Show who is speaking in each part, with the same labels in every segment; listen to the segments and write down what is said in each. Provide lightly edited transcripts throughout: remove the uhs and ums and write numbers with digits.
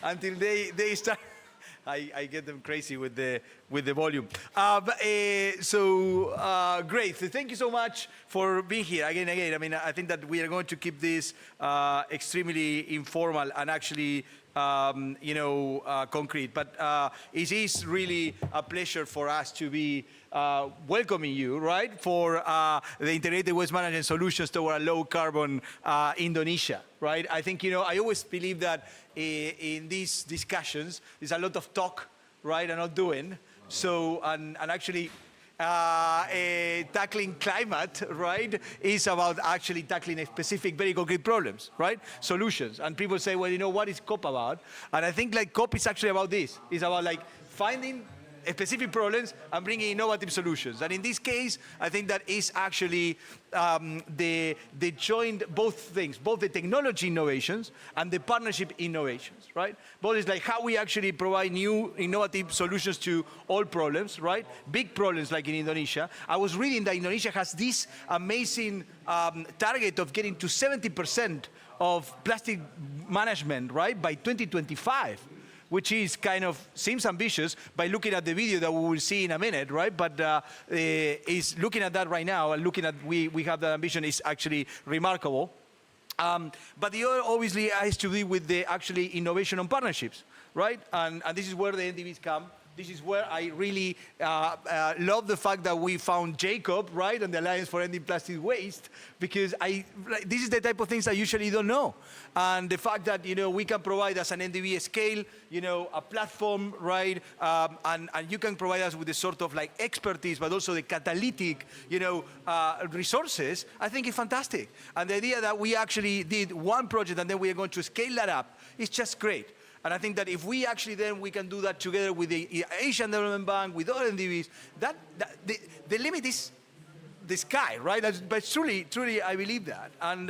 Speaker 1: until they start. I get them crazy with the volume. Great. Thank you so much for being here again. I mean, I think that we are going to keep this extremely informal and actually, concrete. But it is really a pleasure for us to be welcoming you, right, for the integrated waste management solutions toward a low carbon Indonesia, right? I think, I always believe that in these discussions, there's a lot of talk, right, and not doing. So, and actually, tackling climate, right, is about actually tackling specific, very concrete problems, right? Solutions. And people say, well, what is COP about? And I think like COP is actually about this. It's about like finding specific problems and bringing innovative solutions. And in this case, I think that is actually the joint both things, both the technology innovations and the partnership innovations, right? Both is like how we actually provide new innovative solutions to all problems, right? Big problems like in Indonesia. I was reading that Indonesia has this amazing target of getting to 70% of plastic management, right, by 2025. Which is kind of, seems ambitious by looking at the video that we will see in a minute, right? But is looking at that right now and looking at we have that ambition is actually remarkable. But the other obviously has to do with the actually innovation and partnerships, right? And this is where the NDBs come. This is where I really love the fact that we found Jacob, right, and the Alliance for Ending Plastic Waste, because this is the type of things I usually don't know. And the fact that, we can provide as an NDB scale, a platform, right, and you can provide us with the sort of like expertise, but also the catalytic, resources, I think is fantastic. And the idea that we actually did one project and then we are going to scale that up is just great. And I think that if we actually then we can do that together with the Asian Development Bank, with other NDBs, the limit is the sky, right? But truly, I believe that. And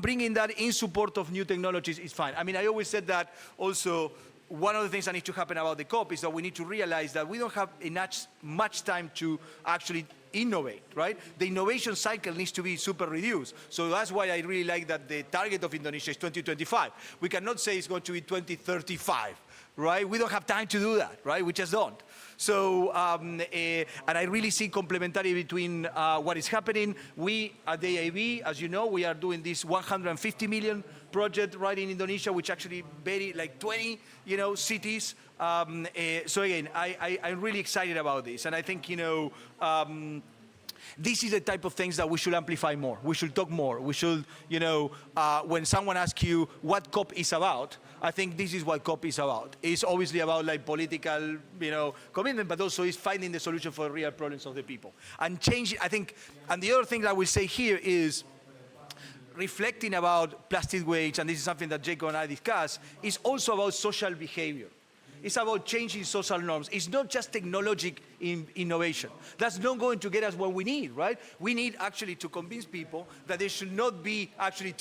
Speaker 1: bringing that in support of new technologies is fine. I mean, I always said that also, one of the things that needs to happen about the COP is that we need to realize that we don't have much time to actually innovate, right? The innovation cycle needs to be super reduced. So that's why I really like that the target of Indonesia is 2025. We cannot say it's going to be 2035, right? We don't have time to do that, right? We just don't. So, and I really see complementarity between what is happening. We at the AIB, as you know, we are doing this 150 million project right in Indonesia, which actually very like 20, cities. So again, I'm really excited about this, and I think this is the type of things that we should amplify more. We should talk more. We should, when someone asks you what COP is about, I think this is what COP is about. It's obviously about like political, commitment, but also it's finding the solution for the real problems of the people. And changing, I think, and the other thing that I will say here is, reflecting about plastic waste, and this is something that Jacob and I discussed, is also about social behavior. It's about changing social norms. It's not just technological innovation. That's not going to get us what we need, right? We need actually to convince people that they should not be actually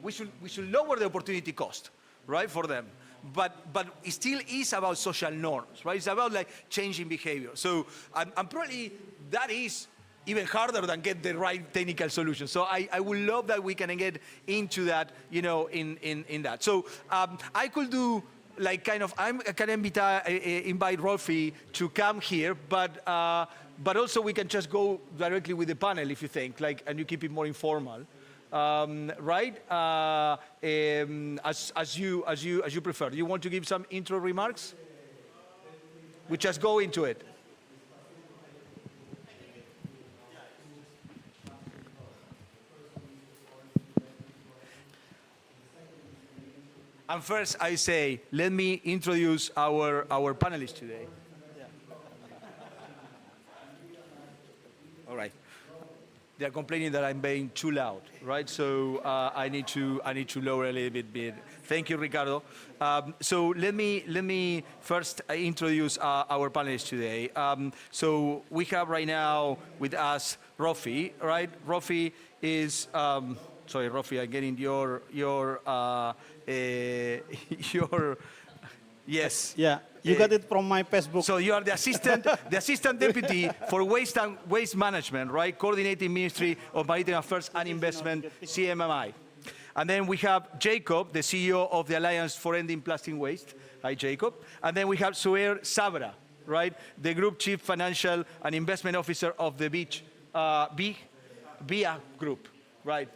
Speaker 1: we should lower the opportunity cost, right, for them. But it still is about social norms, right? It's about like changing behavior. So I'm probably, that is even harder than get the right technical solution. So I would love that we can get into that, in that. So I could do like kind of, I can invite Rolfi to come here, but also we can just go directly with the panel if you think, like, and you keep it more informal, right? As you prefer. Do you want to give some intro remarks? We just go into it. And first, I say, let me introduce our panelists today. Yeah. All right. They are complaining that I'm being too loud, right? So I need to lower a little bit. Thank you, Ricardo. So let me first introduce our panelists today. So we have right now with us Rolfi, right? Rolfi is. Sorry, Rolfi, I'm getting your yes.
Speaker 2: Yeah, you got it from my Facebook.
Speaker 1: So you are the assistant deputy for waste management, right? Coordinating Ministry of Maritime Affairs and Investment, CMMI. And then we have Jacob, the CEO of the Alliance for Ending Plastic Waste. Hi, Jacob. And then we have Suhair Sabra, right? The Group Chief Financial and Investment Officer of the BIA Group, right?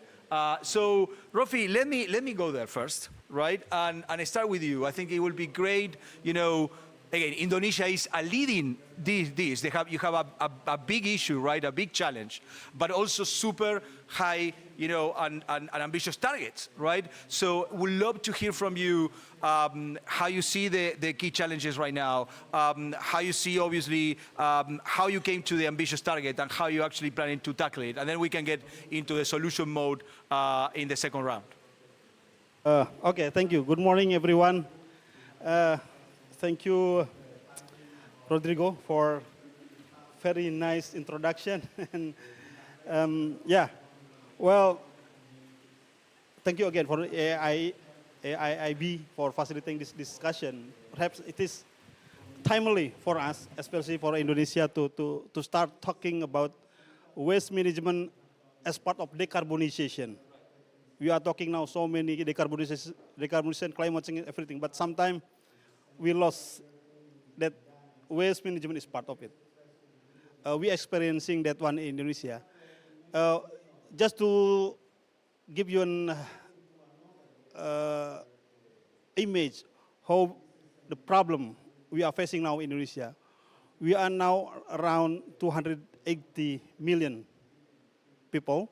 Speaker 1: So, Rofi, let me go there first, right? And I start with you. I think it will be great, again, Indonesia is leading this. You have a big issue, right? A big challenge, but also super high, and ambitious targets, right? So we'd love to hear from you how you see the key challenges right now, how you see, obviously, how you came to the ambitious target and how you're actually planning to tackle it. And then we can get into the solution mode in the second round.
Speaker 2: Okay, thank you. Good morning, everyone. Thank you, Rodrigo, for very nice introduction. And well, thank you again for AIIB for facilitating this discussion. Perhaps it is timely for us, especially for Indonesia, to start talking about waste management as part of decarbonization. We are talking now so many decarbonization, climate change, everything, but sometimes we lost that waste management is part of it. We are experiencing that one in Indonesia. Just to give you an image how the problem we are facing now in Indonesia, we are now around 280 million people,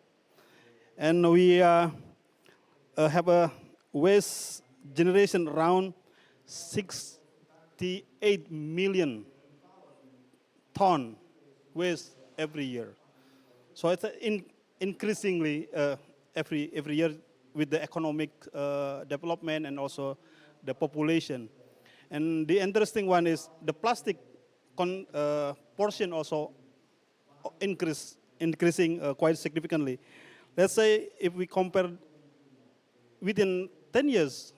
Speaker 2: and we have a waste generation around 68 million ton waste every year. So it's increasingly every year with the economic development and also the population. And the interesting one is the plastic portion also increasing quite significantly. Let's say if we compare within 10 years,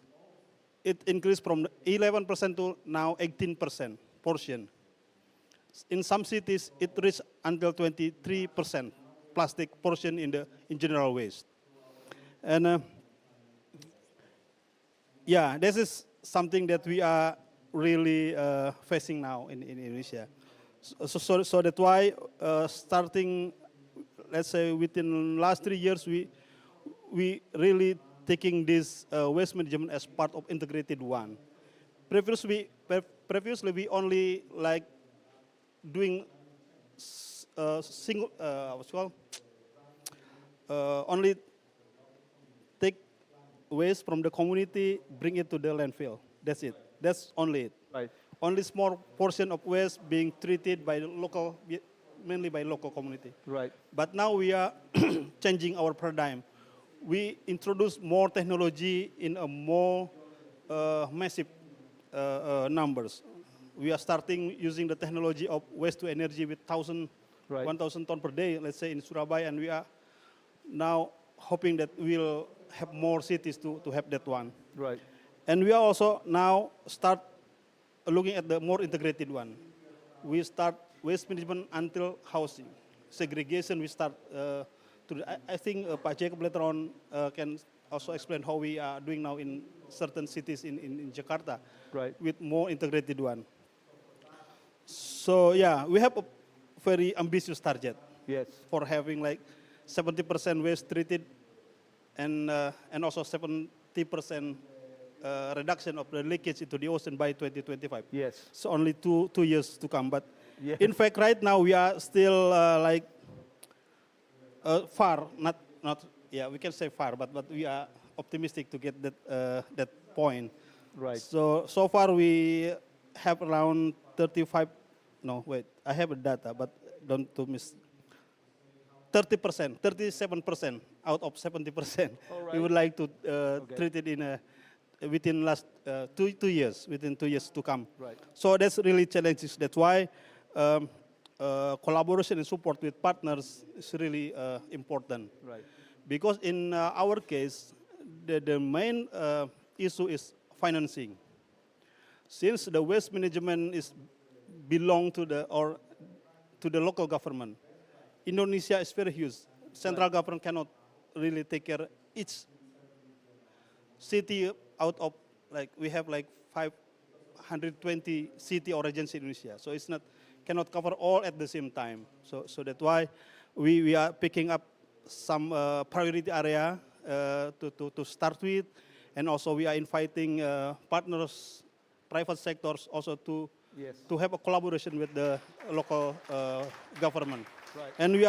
Speaker 2: it increased from 11% to now 18% portion. In some cities, it reached until 23% plastic portion in general waste. And this is something that we are really facing now in Indonesia. So that's why starting, let's say within last 3 years, we really taking this waste management as part of integrated one. Previously we only like doing single, only take waste from the community, bring it to the landfill. That's it. That's only it.
Speaker 1: Right.
Speaker 2: Only small portion of waste being treated by the local, mainly by local community.
Speaker 1: Right.
Speaker 2: But now we are changing our paradigm. We introduce more technology in a more massive numbers. We are starting using the technology of waste to energy with 1,000 ton per day, let's say in Surabaya, and we are now hoping that we'll have more cities to have that one.
Speaker 1: Right.
Speaker 2: And we are also now start looking at the more integrated one. We start waste management until housing. Segregation we start I think Pak Jacob later on can also explain how we are doing now in certain cities in Jakarta,
Speaker 1: right,
Speaker 2: with more integrated one. So we have a very ambitious target.
Speaker 1: Yes.
Speaker 2: For having like 70% waste treated and also 70% reduction of the leakage into the ocean by 2025.
Speaker 1: Yes.
Speaker 2: So only two years to come. But in fact, right now we are still far, we can say far, but we are optimistic to get that point.
Speaker 1: Right.
Speaker 2: So far we have around 35, I have a data, but don't to miss. 30%, 37% out of 70%. Right. We would like to treat it within last 2 years, within 2 years to come.
Speaker 1: Right.
Speaker 2: So that's really challenges. That's why collaboration and support with partners is really important.
Speaker 1: Right.
Speaker 2: Because in our case, the main issue is financing. Since the waste management belong to the local government, Indonesia is very huge. Central government cannot really take care each city out of we have 520 city or regions in Indonesia. So it's not cannot cover all at the same time. So that's why we are picking up some priority area to start with, and also we are inviting partners, private sectors also to have a collaboration with the local government.
Speaker 1: Right.
Speaker 2: And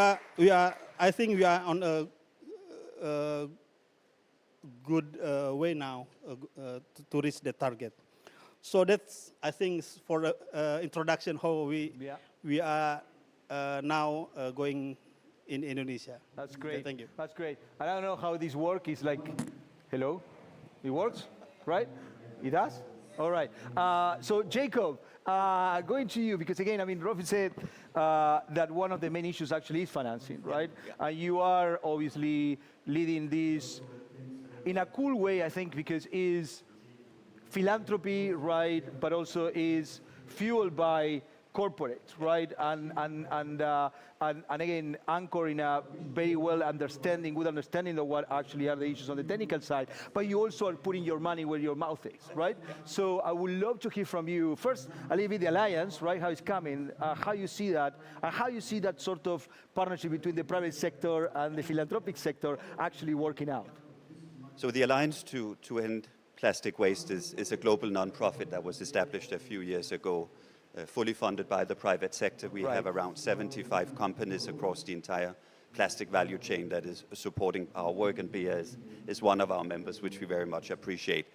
Speaker 2: I think we are on a good way now to reach the target. So that's, I think, for the introduction how we are now going in Indonesia.
Speaker 1: That's great.
Speaker 2: Thank you.
Speaker 1: That's great. I don't know how this works. It's like, hello? It works, right? It does? All right. So Jacob, going to you, because again, I mean, Rafi said that one of the main issues actually is financing, right?
Speaker 2: Yeah.
Speaker 1: And you are obviously leading this in a cool way, I think, because is philanthropy, right? But also is fueled by corporate, right? And again, anchor in a very good understanding of what actually are the issues on the technical side, but you also are putting your money where your mouth is, right? So I would love to hear from you. First, a little bit the alliance, right? How it's coming, how you see that, and how you see that sort of partnership between the private sector and the philanthropic sector actually working out.
Speaker 3: So the Alliance to End Plastic Waste is a global nonprofit that was established a few years ago, fully funded by the private sector. We have around 75 companies across the entire plastic value chain that is supporting our work, and BIA is one of our members, which we very much appreciate.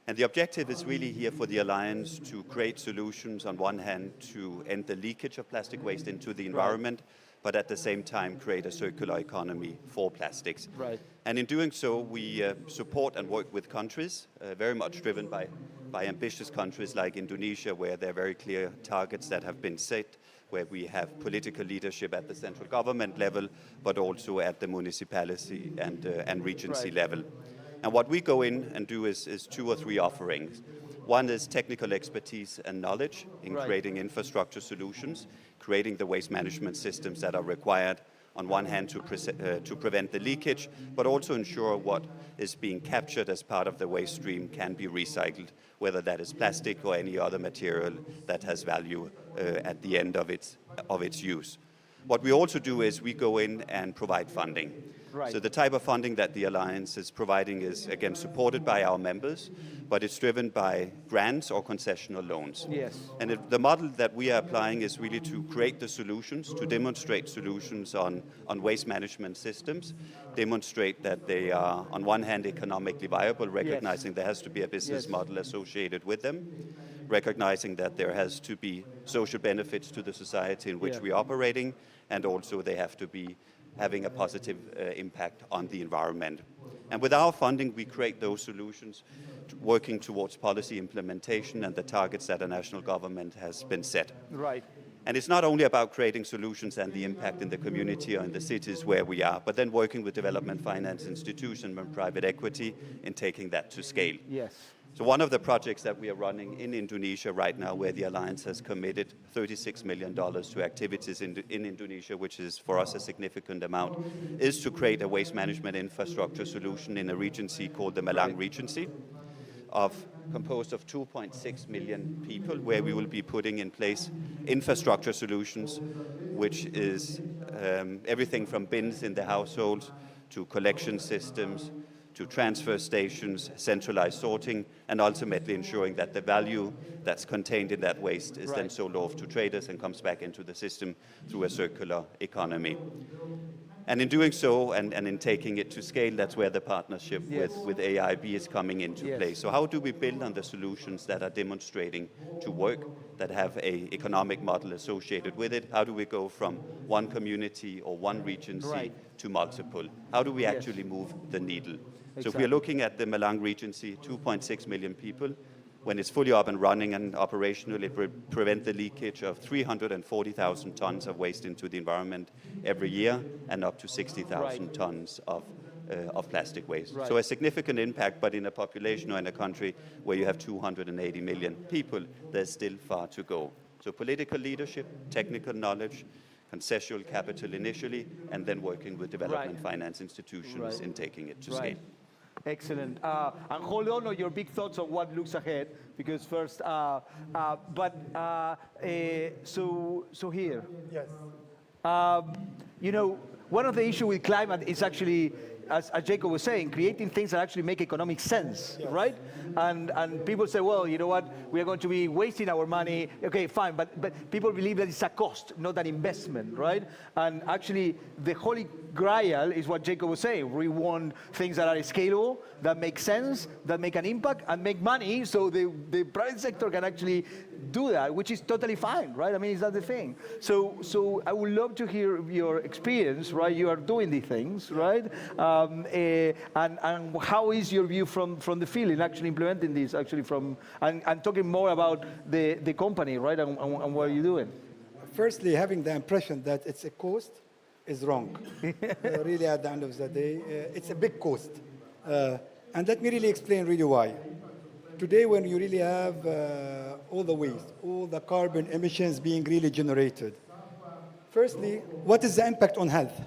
Speaker 3: And the objective is really here for the Alliance to create solutions, on one hand, to end the leakage of plastic waste into the environment, but at the same time create a circular economy for plastics.
Speaker 1: Right.
Speaker 3: And in doing so, we support and work with countries, very much driven by ambitious countries like Indonesia, where there are very clear targets that have been set, where we have political leadership at the central government level, but also at the municipality and regency level. And what we go in and do is 2 or 3 offerings. One is technical expertise and knowledge in creating infrastructure solutions, creating the waste management systems that are required, on one hand, to prevent the leakage, but also ensure what is being captured as part of the waste stream can be recycled, whether that is plastic or any other material that has value at the end of its use. What we also do is we go in and provide funding.
Speaker 1: Right.
Speaker 3: So the type of funding that the Alliance is providing is, again, supported by our members, but it's driven by grants or concessional loans.
Speaker 1: Yes.
Speaker 3: And the model that we are applying is really to create the solutions, to demonstrate solutions on waste management systems, demonstrate that they are, on one hand, economically viable, recognizing there has to be a business model associated with them, recognizing that there has to be social benefits to the society in which we're operating, and also they have to be having a positive impact on the environment. And with our funding, we create those solutions, working towards policy implementation and the targets that a national government has been set.
Speaker 1: Right.
Speaker 3: And it's not only about creating solutions and the impact in the community or in the cities where we are, but then working with development finance institutions and private equity in taking that to scale.
Speaker 1: Yes.
Speaker 3: So one of the projects that we are running in Indonesia right now, where the Alliance has committed $36 million to activities in Indonesia, which is for us a significant amount, is to create a waste management infrastructure solution in a regency called the Malang Regency, composed of 2.6 million people, where we will be putting in place infrastructure solutions, which is everything from bins in the households to collection systems, to transfer stations, centralized sorting, and ultimately ensuring that the value that's contained in that waste is then sold off to traders and comes back into the system through a circular economy. And in doing so, and in taking it to scale, that's where the partnership with AIB is coming into play. So how do we build on the solutions that are demonstrating to work, that have an economic model associated with it? How do we go from one community or one regency to multiple? How do we actually move the needle? So if we're looking at the Malang Regency, 2.6 million people, when it's fully up and running and operational, it will prevent the leakage of 340,000 tons of waste into the environment every year, and up to 60,000 tons of plastic waste. So a significant impact, but in a population or in a country where you have 280 million people, there's still far to go. So political leadership, technical knowledge, concessional capital initially, and then working with development finance institutions in taking it to scale.
Speaker 1: Excellent. And hold on your big thoughts on what looks ahead, because first, so here.
Speaker 4: Yes.
Speaker 1: You know, one of the issues with climate is actually, as Jacob was saying, creating things that actually make economic sense,
Speaker 4: Yes.
Speaker 1: right? And people say, well, you know what, we are going to be wasting our money. Okay, fine, but people believe that it's a cost, not an investment, right? And actually, the holy grail is what Jacob was saying. We want things that are scalable, that make sense, that make an impact, and make money, so the private sector can actually do that, which is totally fine, right? I mean, is that the thing? So I would love to hear your experience, right? You are doing these things, right? And how is your view from the field in actually implementing this, actually and talking more about the company, right? And what are you doing?
Speaker 4: Firstly, having the impression that it's a cost is wrong. Really, at the end of the day, it's a big cost. And let me really explain really why. Today, when you really have all the waste, all the carbon emissions being really generated, firstly, what is the impact on health?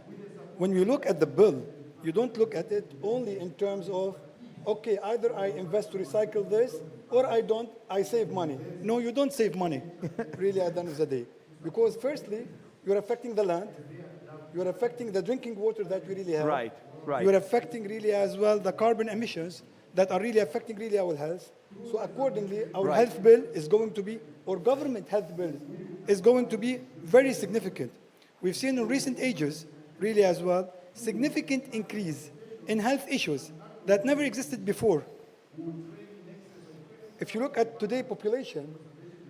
Speaker 4: When you look at the bill, you don't look at it only in terms of, okay, either I invest to recycle this, or I don't, I save money. No, you don't save money, really, at the end of the day. Because firstly, you're affecting the land, you're affecting the drinking water that we really have.
Speaker 1: Right.
Speaker 4: You're affecting really as well the carbon emissions that are really affecting really our health. So accordingly, our health bill is going to be, or government health bill is going to be very significant. We've seen in recent ages, really as well, significant increase in health issues that never existed before. If you look at today's population,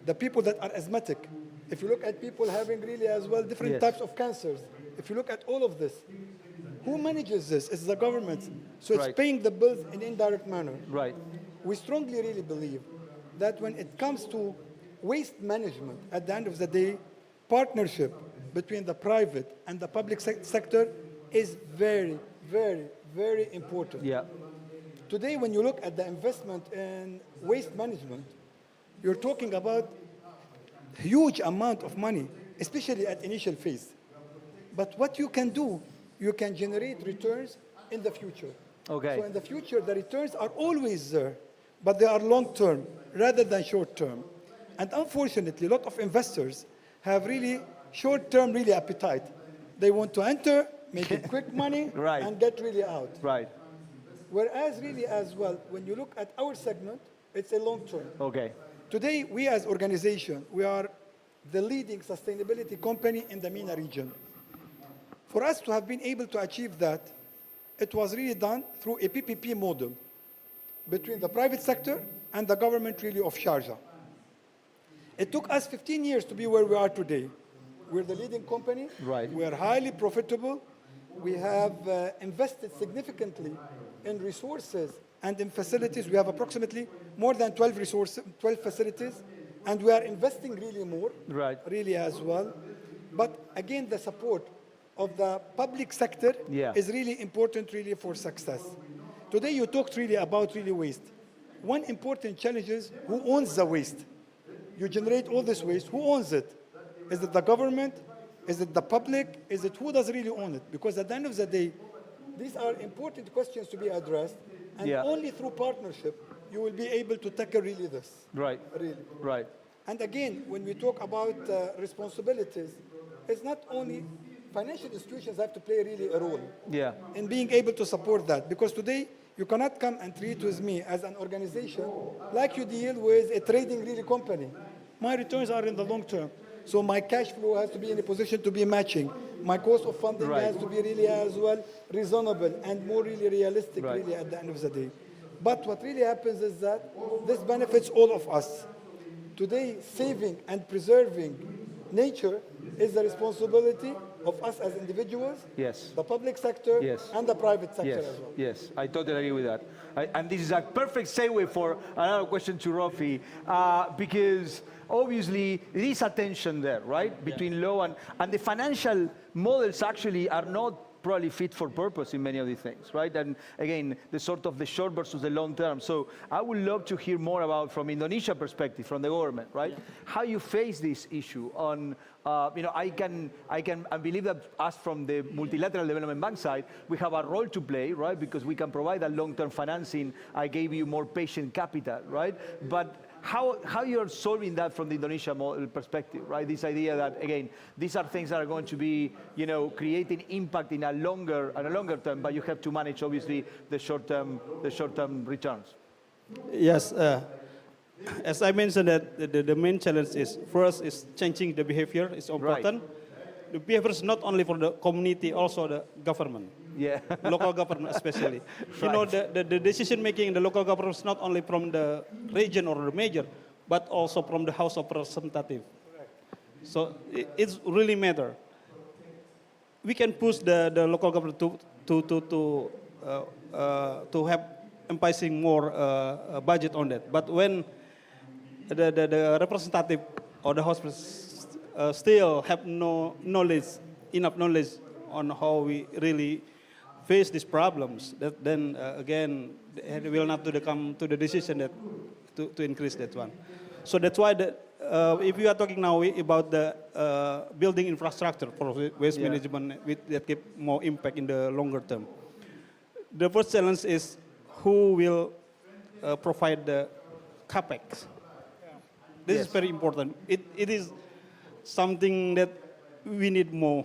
Speaker 4: the people that are asthmatic, if you look at people having really as well different types of cancers, if you look at all of this, who manages this? It's the government. So it's paying the bills in an indirect manner.
Speaker 1: Right.
Speaker 4: We strongly really believe that when it comes to waste management, at the end of the day, partnership between the private and the public sector is very, very, very important.
Speaker 1: Yeah.
Speaker 4: Today, when you look at the investment in waste management, you're talking about huge amount of money, especially at initial phase. But what you can do, you can generate returns in the future.
Speaker 1: Okay.
Speaker 4: So in the future, the returns are always there, but they are long-term rather than short-term. And unfortunately, a lot of investors have really short-term really appetite. They want to enter, make it quick money, and get really out.
Speaker 1: Right.
Speaker 4: Whereas really as well, when you look at our segment, it's a long-term.
Speaker 1: Okay.
Speaker 4: Today, we as organization, we are the leading sustainability company in the MENA region. For us to have been able to achieve that, it was really done through a PPP model between the private sector and the government really of Sharjah. It took us 15 years to be where we are today. We're the leading company.
Speaker 1: Right.
Speaker 4: We are highly profitable. We have invested significantly in resources and in facilities. We have approximately more than 12 facilities, and we are investing really more, really as well. But again, the support of the public sector is really important really for success. Today you talked really about really waste. One important challenge is who owns the waste? You generate all this waste, who owns it? Is it the government? Is it the public? Is it who does really own it? Because at the end of the day, these are important questions to be addressed, and only through partnership you will be able to tackle really this.
Speaker 1: Right.
Speaker 4: Really.
Speaker 1: Right.
Speaker 4: And again, when we talk about responsibilities, it's not only financial institutions have to play really a role in being able to support that. Because today, you cannot come and treat with me as an organization like you deal with a trading really company. My returns are in the long term. So my cash flow has to be in a position to be matching. My cost of funding has to be really as well reasonable and more really realistic really at the end of the day. But what really happens is that this benefits all of us. Today, saving and preserving nature is the responsibility of us as individuals, the public sector, and the private sector as well.
Speaker 1: Yes, I totally agree with that. And this is a perfect segue for another question to Rafi, because obviously there is a tension there, right, between law and the financial models actually are not probably fit for purpose in many of these things, right? And again, the sort of the short versus the long term. So I would love to hear more about, from Indonesia perspective, from the government, right? Yeah. How you face this issue on, I believe that us from the Multilateral Development Bank side, we have a role to play, right? Because we can provide that long-term financing. I gave you more patient capital, right? But how you're solving that from the Indonesia perspective, right? This idea that, again, these are things that are going to be, creating impact in a longer term, but you have to manage, obviously, the short-term returns.
Speaker 2: Yes, as I mentioned, that the main challenge is, first, is changing the behavior. It's important. Right. The behavior is not only for the community, also the government. Yeah. Local government especially. Right. The decision making in the local government is not only from the region or the mayor, but also from the House of Representatives. So it's really matter. We can push the local government to have emphasizing more budget on that. But when the representative or the House still have no knowledge, enough knowledge on how we really face these problems, that then again they will not come to the decision that to increase that one. So that's why if we are talking now about the building infrastructure for waste management that give more impact in the longer term, the first challenge is who will provide the capex. This is very important. It is something that we need more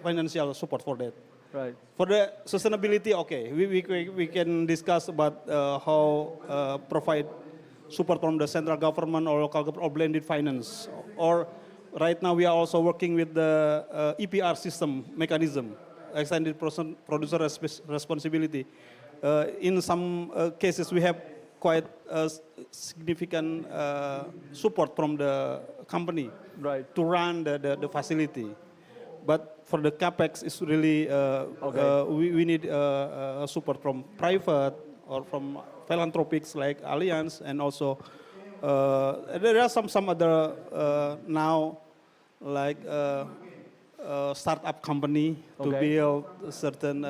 Speaker 2: financial support for that. Right. For the sustainability, okay, we can discuss about how provide support from the central government or local government or blended finance. Or right now we are also working with the EPR system mechanism, extended producer responsibility. In some cases we have quite significant support from the company, right, to run the facility. But for the capex, it's really we need support from private or from philanthropics like Allianz, and also there are some other now like startup company to build a certain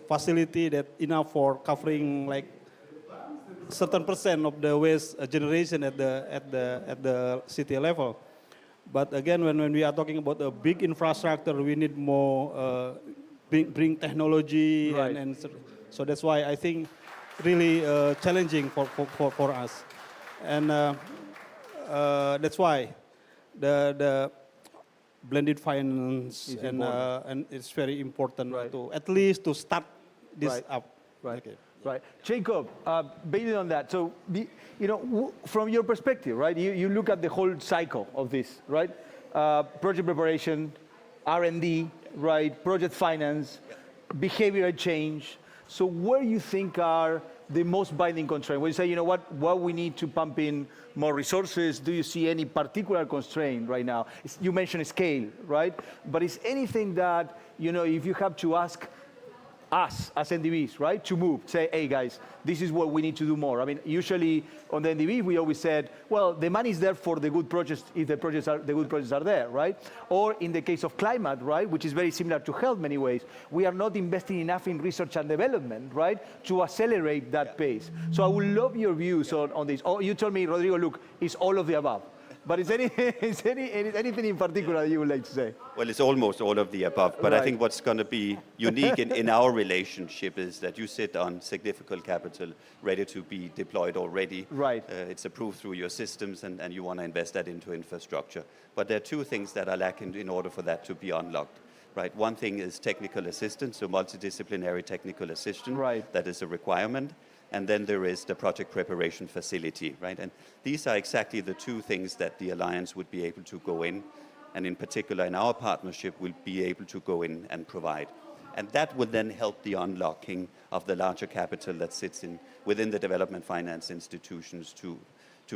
Speaker 2: facility that enough for covering like certain percent of the waste generation at the city level. But again, when we are talking about a big infrastructure, we need more bring technology, right, and so that's why I think really challenging for us, and that's why the blended finance and it's very important, right, to at least to start this up. Right. Okay.
Speaker 1: Right. Jacob, based on that, so, from your perspective, right, you look at the whole cycle of this, right? Project preparation, R&D, right, project finance, behavioral change. So where you think are the most binding constraints? When you say, what we need to pump in more resources, do you see any particular constraint right now? You mentioned scale, right? But is anything that, if you have to ask us as NDBs, right, to move, say, hey guys, this is what we need to do more. I mean, usually on the NDB, we always said, well, the money is there for the good projects if the good projects are there, right? Or in the case of climate, right, which is very similar to health in many ways, we are not investing enough in research and development, right, to accelerate that pace. So I would love your views on this. Oh, you told me, Rodrigo, look, it's all of the above. But is anything in particular you would like to say?
Speaker 3: Well, it's almost all of the above. But right. I think what's going to be unique in our relationship is that you sit on significant capital ready to be deployed already. Right. It's approved through your systems, and you want to invest that into infrastructure. But there are two things that are lacking in order for that to be unlocked. Right. One thing is technical assistance, so multidisciplinary technical assistance. Right. That is a requirement. And then there is the project preparation facility, right? And these are exactly the two things that the Alliance would be able to go in, and in particular in our partnership, will be able to go in and provide. And that would then help the unlocking of the larger capital that sits within the development finance institutions to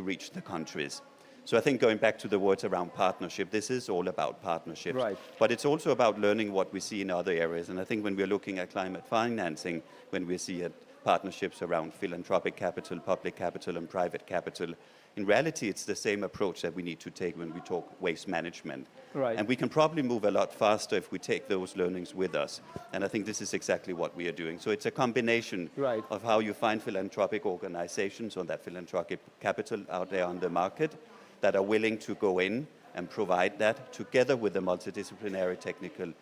Speaker 3: reach the countries. So I think going back to the words around partnership, this is all about partnerships. Right. But it's also about learning what we see in other areas. And I think when we're looking at climate financing, when we see at partnerships around philanthropic capital, public capital, and private capital. In reality, it's the same approach that we need to take when we talk waste management.
Speaker 1: Right.
Speaker 3: And we can probably move a lot faster if we take those learnings with us. And I think this is exactly what we are doing. So it's a combination
Speaker 1: Right.
Speaker 3: of how you find philanthropic organizations or that philanthropic capital out there on the market that are willing to go in and provide that together with the multidisciplinary technical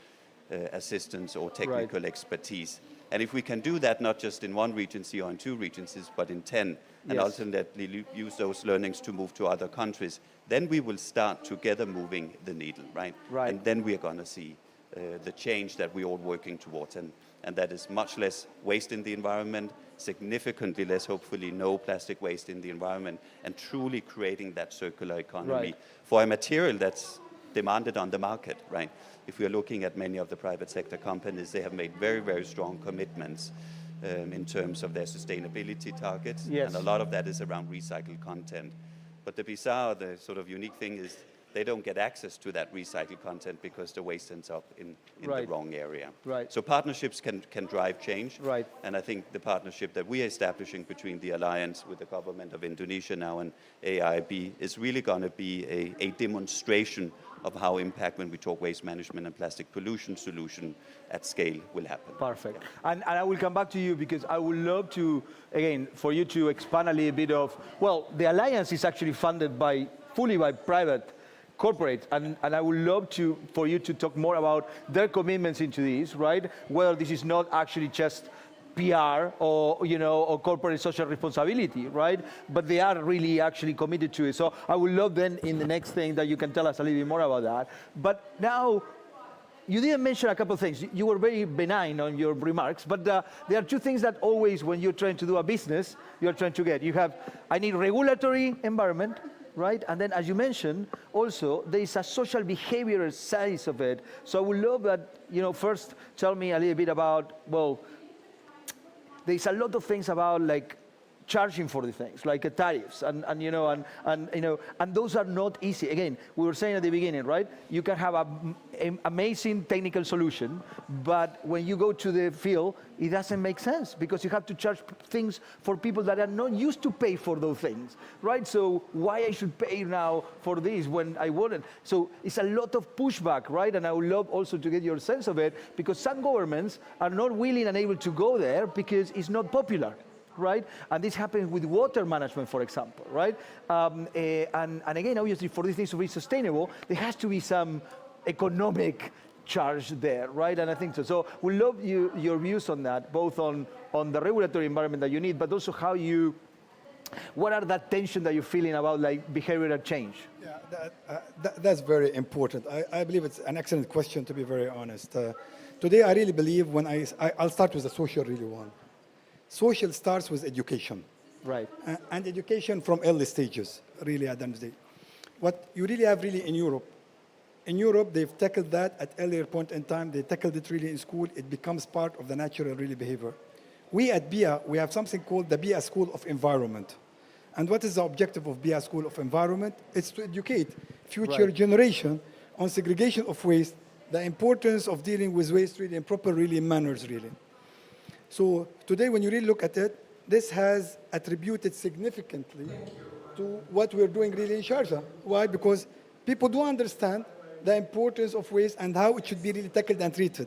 Speaker 3: assistance or technical expertise. And if we can do that, not just in one regency or in two regencies, but in 10, and ultimately use those learnings to move to other countries, then we will start together moving the needle, right?
Speaker 1: Right.
Speaker 3: And then we are going to see the change that we're all working towards. And that is much less waste in the environment, significantly less, hopefully no plastic waste in the environment, and truly creating that circular economy for a material that's demanded on the market, right? If we're looking at many of the private sector companies, they have made very, very strong commitments in terms of their sustainability targets.
Speaker 1: Yes.
Speaker 3: And a lot of that is around recycled content. But the bizarre, the sort of unique thing is they don't get access to that recycled content because the waste ends up in the wrong area.
Speaker 1: Right.
Speaker 3: So partnerships can drive change.
Speaker 1: Right.
Speaker 3: And I think the partnership that we are establishing between the alliance with the government of Indonesia now and AIIB is really going to be a demonstration of how impact when we talk waste management and plastic pollution solution at scale will happen.
Speaker 1: Perfect. And I will come back to you because I would love to, again, for you to expand a little bit of, well, the alliance is actually funded fully by private corporates, and I would love for you to talk more about their commitments into this, right? Whether this is not actually just PR or, or corporate social responsibility, right? But they are really actually committed to it. So I would love then in the next thing that you can tell us a little bit more about that. But now, you didn't mention a couple of things. You were very benign on your remarks, but there are two things that always, when you're trying to do a business, you're trying to get. You have, I need regulatory environment, right? And then, as you mentioned, also, there is a social behavioral side of it. So I would love that, first tell me a little bit about, well, there's a lot of things about like charging for the things, like tariffs, and those are not easy. Again, we were saying at the beginning, right? You can have an amazing technical solution, but when you go to the field, it doesn't make sense because you have to charge things for people that are not used to pay for those things, right? So why I should pay now for this when I wouldn't? So it's a lot of pushback, right? And I would love also to get your sense of it because some governments are not willing and able to go there because it's not popular. Right? And this happens with water management, for example, right? And again, obviously, for these things to be sustainable, there has to be some economic charge there, right? And I think so. So we love your views on that, both on the regulatory environment that you need, but also how what are that tension that you're feeling about like behavioral change?
Speaker 4: Yeah, that's very important. I believe it's an excellent question, to be very honest. Today, I really believe I'll start with the social really one. Social starts with education.
Speaker 1: Right.
Speaker 4: And education from early stages, really, at the end of the day. What you really have really in Europe, they've tackled that at earlier point in time. They tackled it really in school. It becomes part of the natural really behavior. We at BIA, we have something called the BIA School of Environment. And what is the objective of BIA School of Environment? It's to educate future generation on segregation of waste, the importance of dealing with waste really in proper really manners really. So today, when you really look at it, this has attributed significantly to what we're doing really in Sharjah. Why? Because people do understand the importance of waste and how it should be really tackled and treated.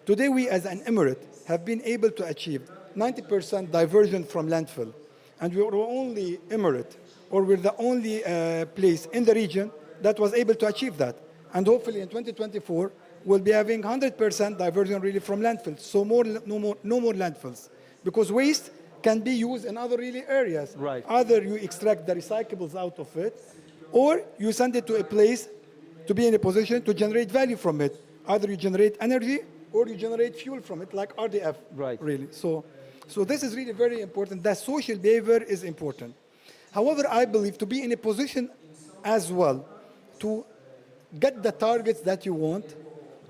Speaker 4: Today, we as an emirate have been able to achieve 90% diversion from landfill. And we're the only emirate, or we're the only place in the region that was able to achieve that. And hopefully in 2024, we'll be having 100% diversion really from landfills. So no more landfills. Because waste can be used in other really areas.
Speaker 1: Right.
Speaker 4: Either you extract the recyclables out of it, or you send it to a place to be in a position to generate value from it. Either you generate energy, or you generate fuel from it, like RDF, really. So this is really very important. That social behavior is important. However, I believe to be in a position as well to get the targets that you want,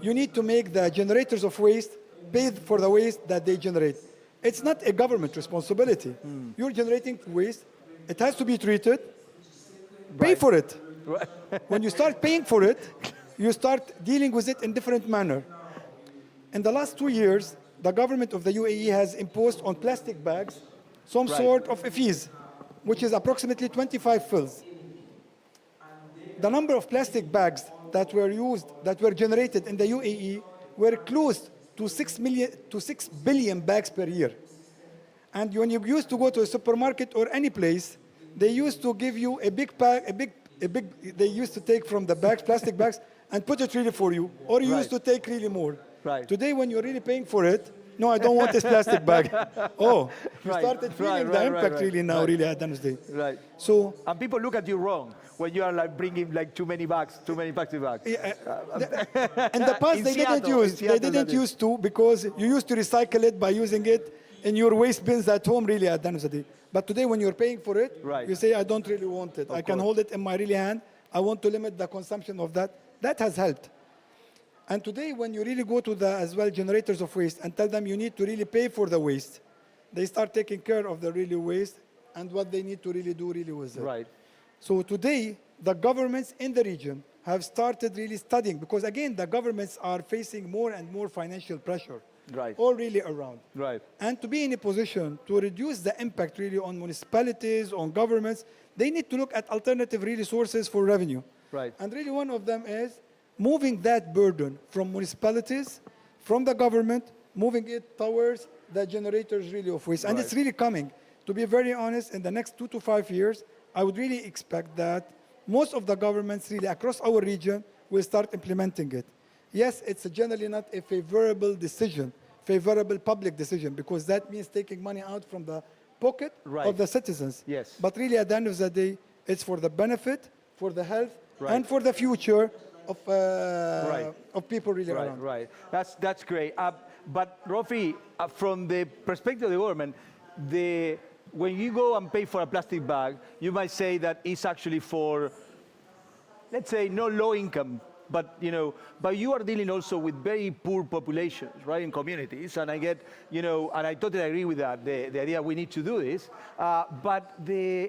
Speaker 4: you need to make the generators of waste pay for the waste that they generate. It's not a government responsibility. You're generating waste. It has to be treated. Pay for it.
Speaker 1: Right.
Speaker 4: When you start paying for it, you start dealing with it in different manner. In the last 2 years, the government of the UAE has imposed on plastic bags some sort of a fees, which is approximately 25 fils. The number of plastic bags that were generated in the UAE were close to 6 billion bags per year. And when you used to go to a supermarket or any place, they used to give you a big pack, they used to take from the bags, plastic bags, and put it really for you, or you used to take really more. Today, when you're really paying for it, no, I don't want this plastic bag. Oh, you started feeling the impact really now, really at the end of the day. So,
Speaker 1: and people look at you wrong when you are like bringing like too many plastic bags.
Speaker 4: In the past, they didn't use to, because you used to recycle it by using it in your waste bins at home, really, at the end of the day. But today, when you're paying for it, you say, I don't really want it. I can hold it in my really hand. I want to limit the consumption of that. That has helped. And today, when you really go to the, as well, generators of waste and tell them you need to really pay for the waste, they start taking care of the really waste and what they need to really do really with it. So today, the governments in the region have started really studying, because again, the governments are facing more and more financial pressure. All really around. And to be in a position to reduce the impact really on municipalities, on governments, they need to look at alternative really sources for revenue. And really one of them is moving that burden from municipalities, from the government, moving it towards the generators really of waste. And it's really coming. To be very honest, in the next 2 to 5 years, I would really expect that most of the governments really across our region will start implementing it. Yes, it's generally not a favorable decision, favorable public decision, because that means taking money out from the pocket of the citizens. But really, at the end of the day, it's for the benefit, for the health, and for the future of people really around.
Speaker 1: That's great. But Rofi, from the perspective of the government, when you go and pay for a plastic bag, you might say that it's actually for, let's say, no low income. But you are dealing also with very poor populations, in communities. And I get, and I totally agree with that, the idea we need to do this. But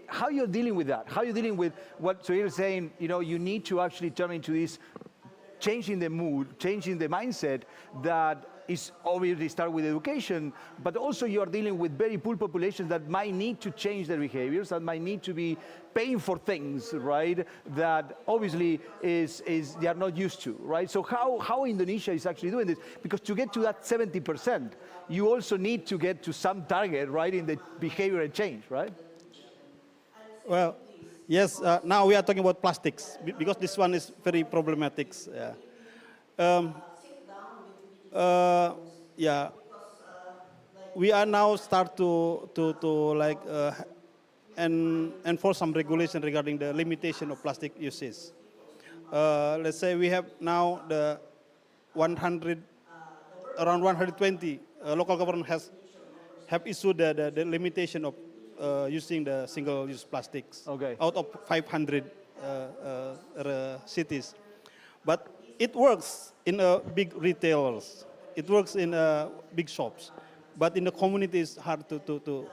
Speaker 1: how you're dealing with that? How are you dealing with what you're saying, you need to actually turn into this, changing the mood, changing the mindset that is obviously start with education, but also you are dealing with very poor populations that might need to change their behaviors, that might need to be paying for things, that obviously they are not used to, So how Indonesia is actually doing this? Because to get to that 70%, you also need to get to some target, in the behavioral change,
Speaker 2: Well, yes, now we are talking about plastics, because this one is very problematic. We are now start to enforce some regulation regarding the limitation of plastic uses. Let's say we have now the around 120 local government have issued the limitation of using the single-use plastics out of 500 cities. But it works in big retailers. It works in big shops. But in the community, it's hard to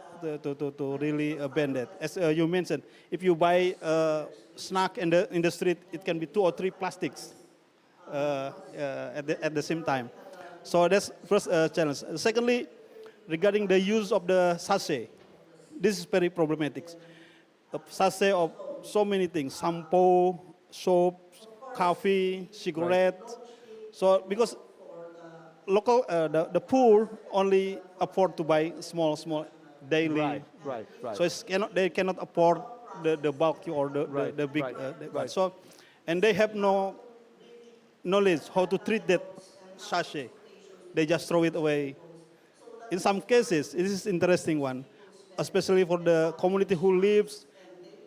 Speaker 2: really ban that. As you mentioned, if you buy a snack in the street, it can be 2 or 3 plastics at the same time. So that's first challenge. Secondly, regarding the use of the sachet, this is very problematic. A sachet of so many things: shampoo, soap, coffee, cigarette. So because local, the poor only afford to buy small daily. So they cannot afford the bulky or the big. So, and they have no knowledge how to treat that sachet. They just throw it away. In some cases, this is interesting one, especially for the community who lives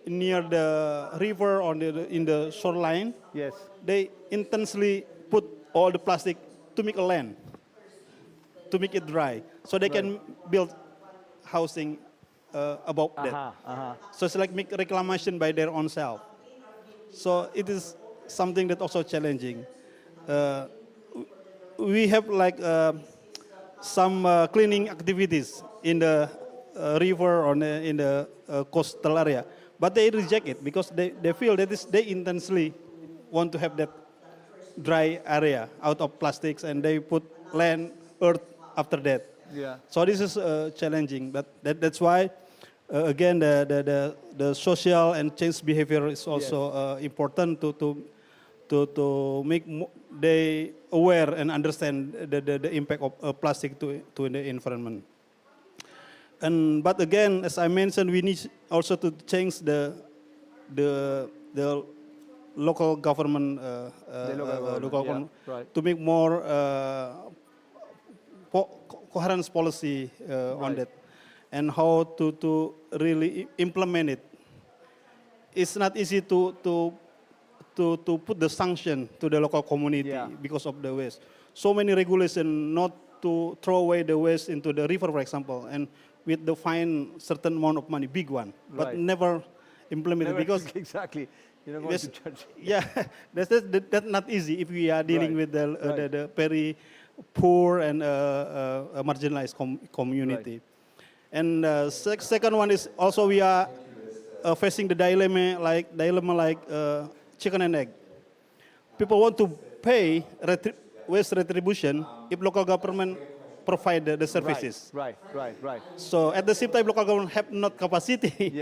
Speaker 2: near the river or in the shoreline. They intensely put all the plastic to make a land, to make it dry, so they can build housing above that. So it's like make reclamation by their own self. So it is something that also challenging. We have some cleaning activities in the river or in the coastal area, but they reject it because they feel that they intensely want to have that dry area out of plastics, and they put land, earth after that.
Speaker 1: Yeah.
Speaker 2: So this is challenging, but that's why, again, the social and change behavior is also important to make they aware and understand the impact of plastic to the environment. But again, as I mentioned, we need also to change the local government,
Speaker 1: right.
Speaker 2: to make more coherence policy on that, and how to really implement it. It's not easy to put the sanction to the local community because of the waste. So many regulations not to throw away the waste into the river, for example, and with the fine certain amount of money, big one, but never implemented because
Speaker 1: exactly. You don't want to judge.
Speaker 2: Yeah, that's not easy if we are dealing with the very poor and marginalized community. And second one is also we are facing the dilemma like chicken and egg. People want to pay waste retribution if local government provide the services.
Speaker 1: Right.
Speaker 2: So at the same time, local government have not capacity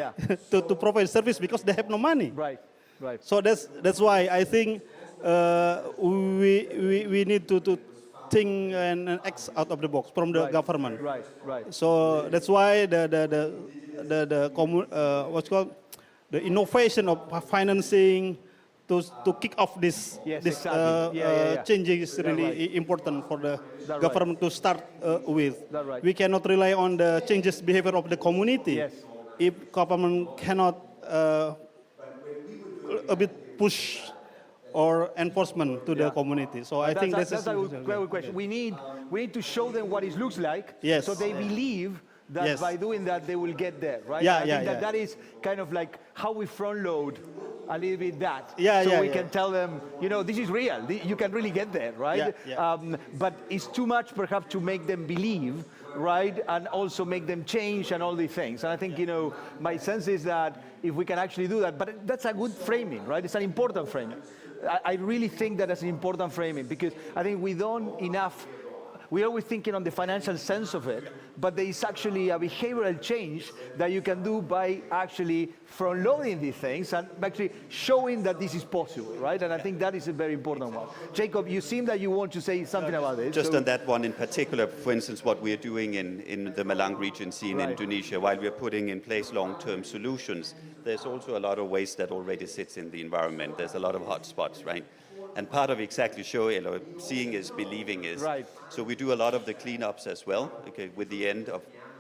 Speaker 2: to provide service because they have no money.
Speaker 1: Right.
Speaker 2: So that's why I think we need to think and act out of the box from the government.
Speaker 1: Right.
Speaker 2: So that's why the innovation of financing to kick off this changes is really important for the government to start with. We cannot rely on the changes behavior of the community if government cannot a bit push or enforcement to the community. So I think that's
Speaker 1: a good question. We need to show them what it looks like, so they believe that by doing that they will get there, right? I think that is kind of like how we front load a little bit that, so we can tell them, this is real. You can really get there, right? But it's too much perhaps to make them believe, right, and also make them change and all these things. And I think my sense is that if we can actually do that, but that's a good framing, right? It's an important framing. I really think that that's an important framing because I think we don't enough. We're always thinking on the financial sense of it, but there is actually a behavioral change that you can do by actually front-loading these things and actually showing that this is possible, right? And I think that is a very important one. Jacob, you seem that you want to say something about this.
Speaker 3: Just on that one in particular, for instance, what we're doing in the Malang Regency in Indonesia, while we're putting in place long-term solutions, there's also a lot of waste that already sits in the environment. There's a lot of hotspots, right? And part of exactly seeing is believing is. So we do a lot of the cleanups as well, with the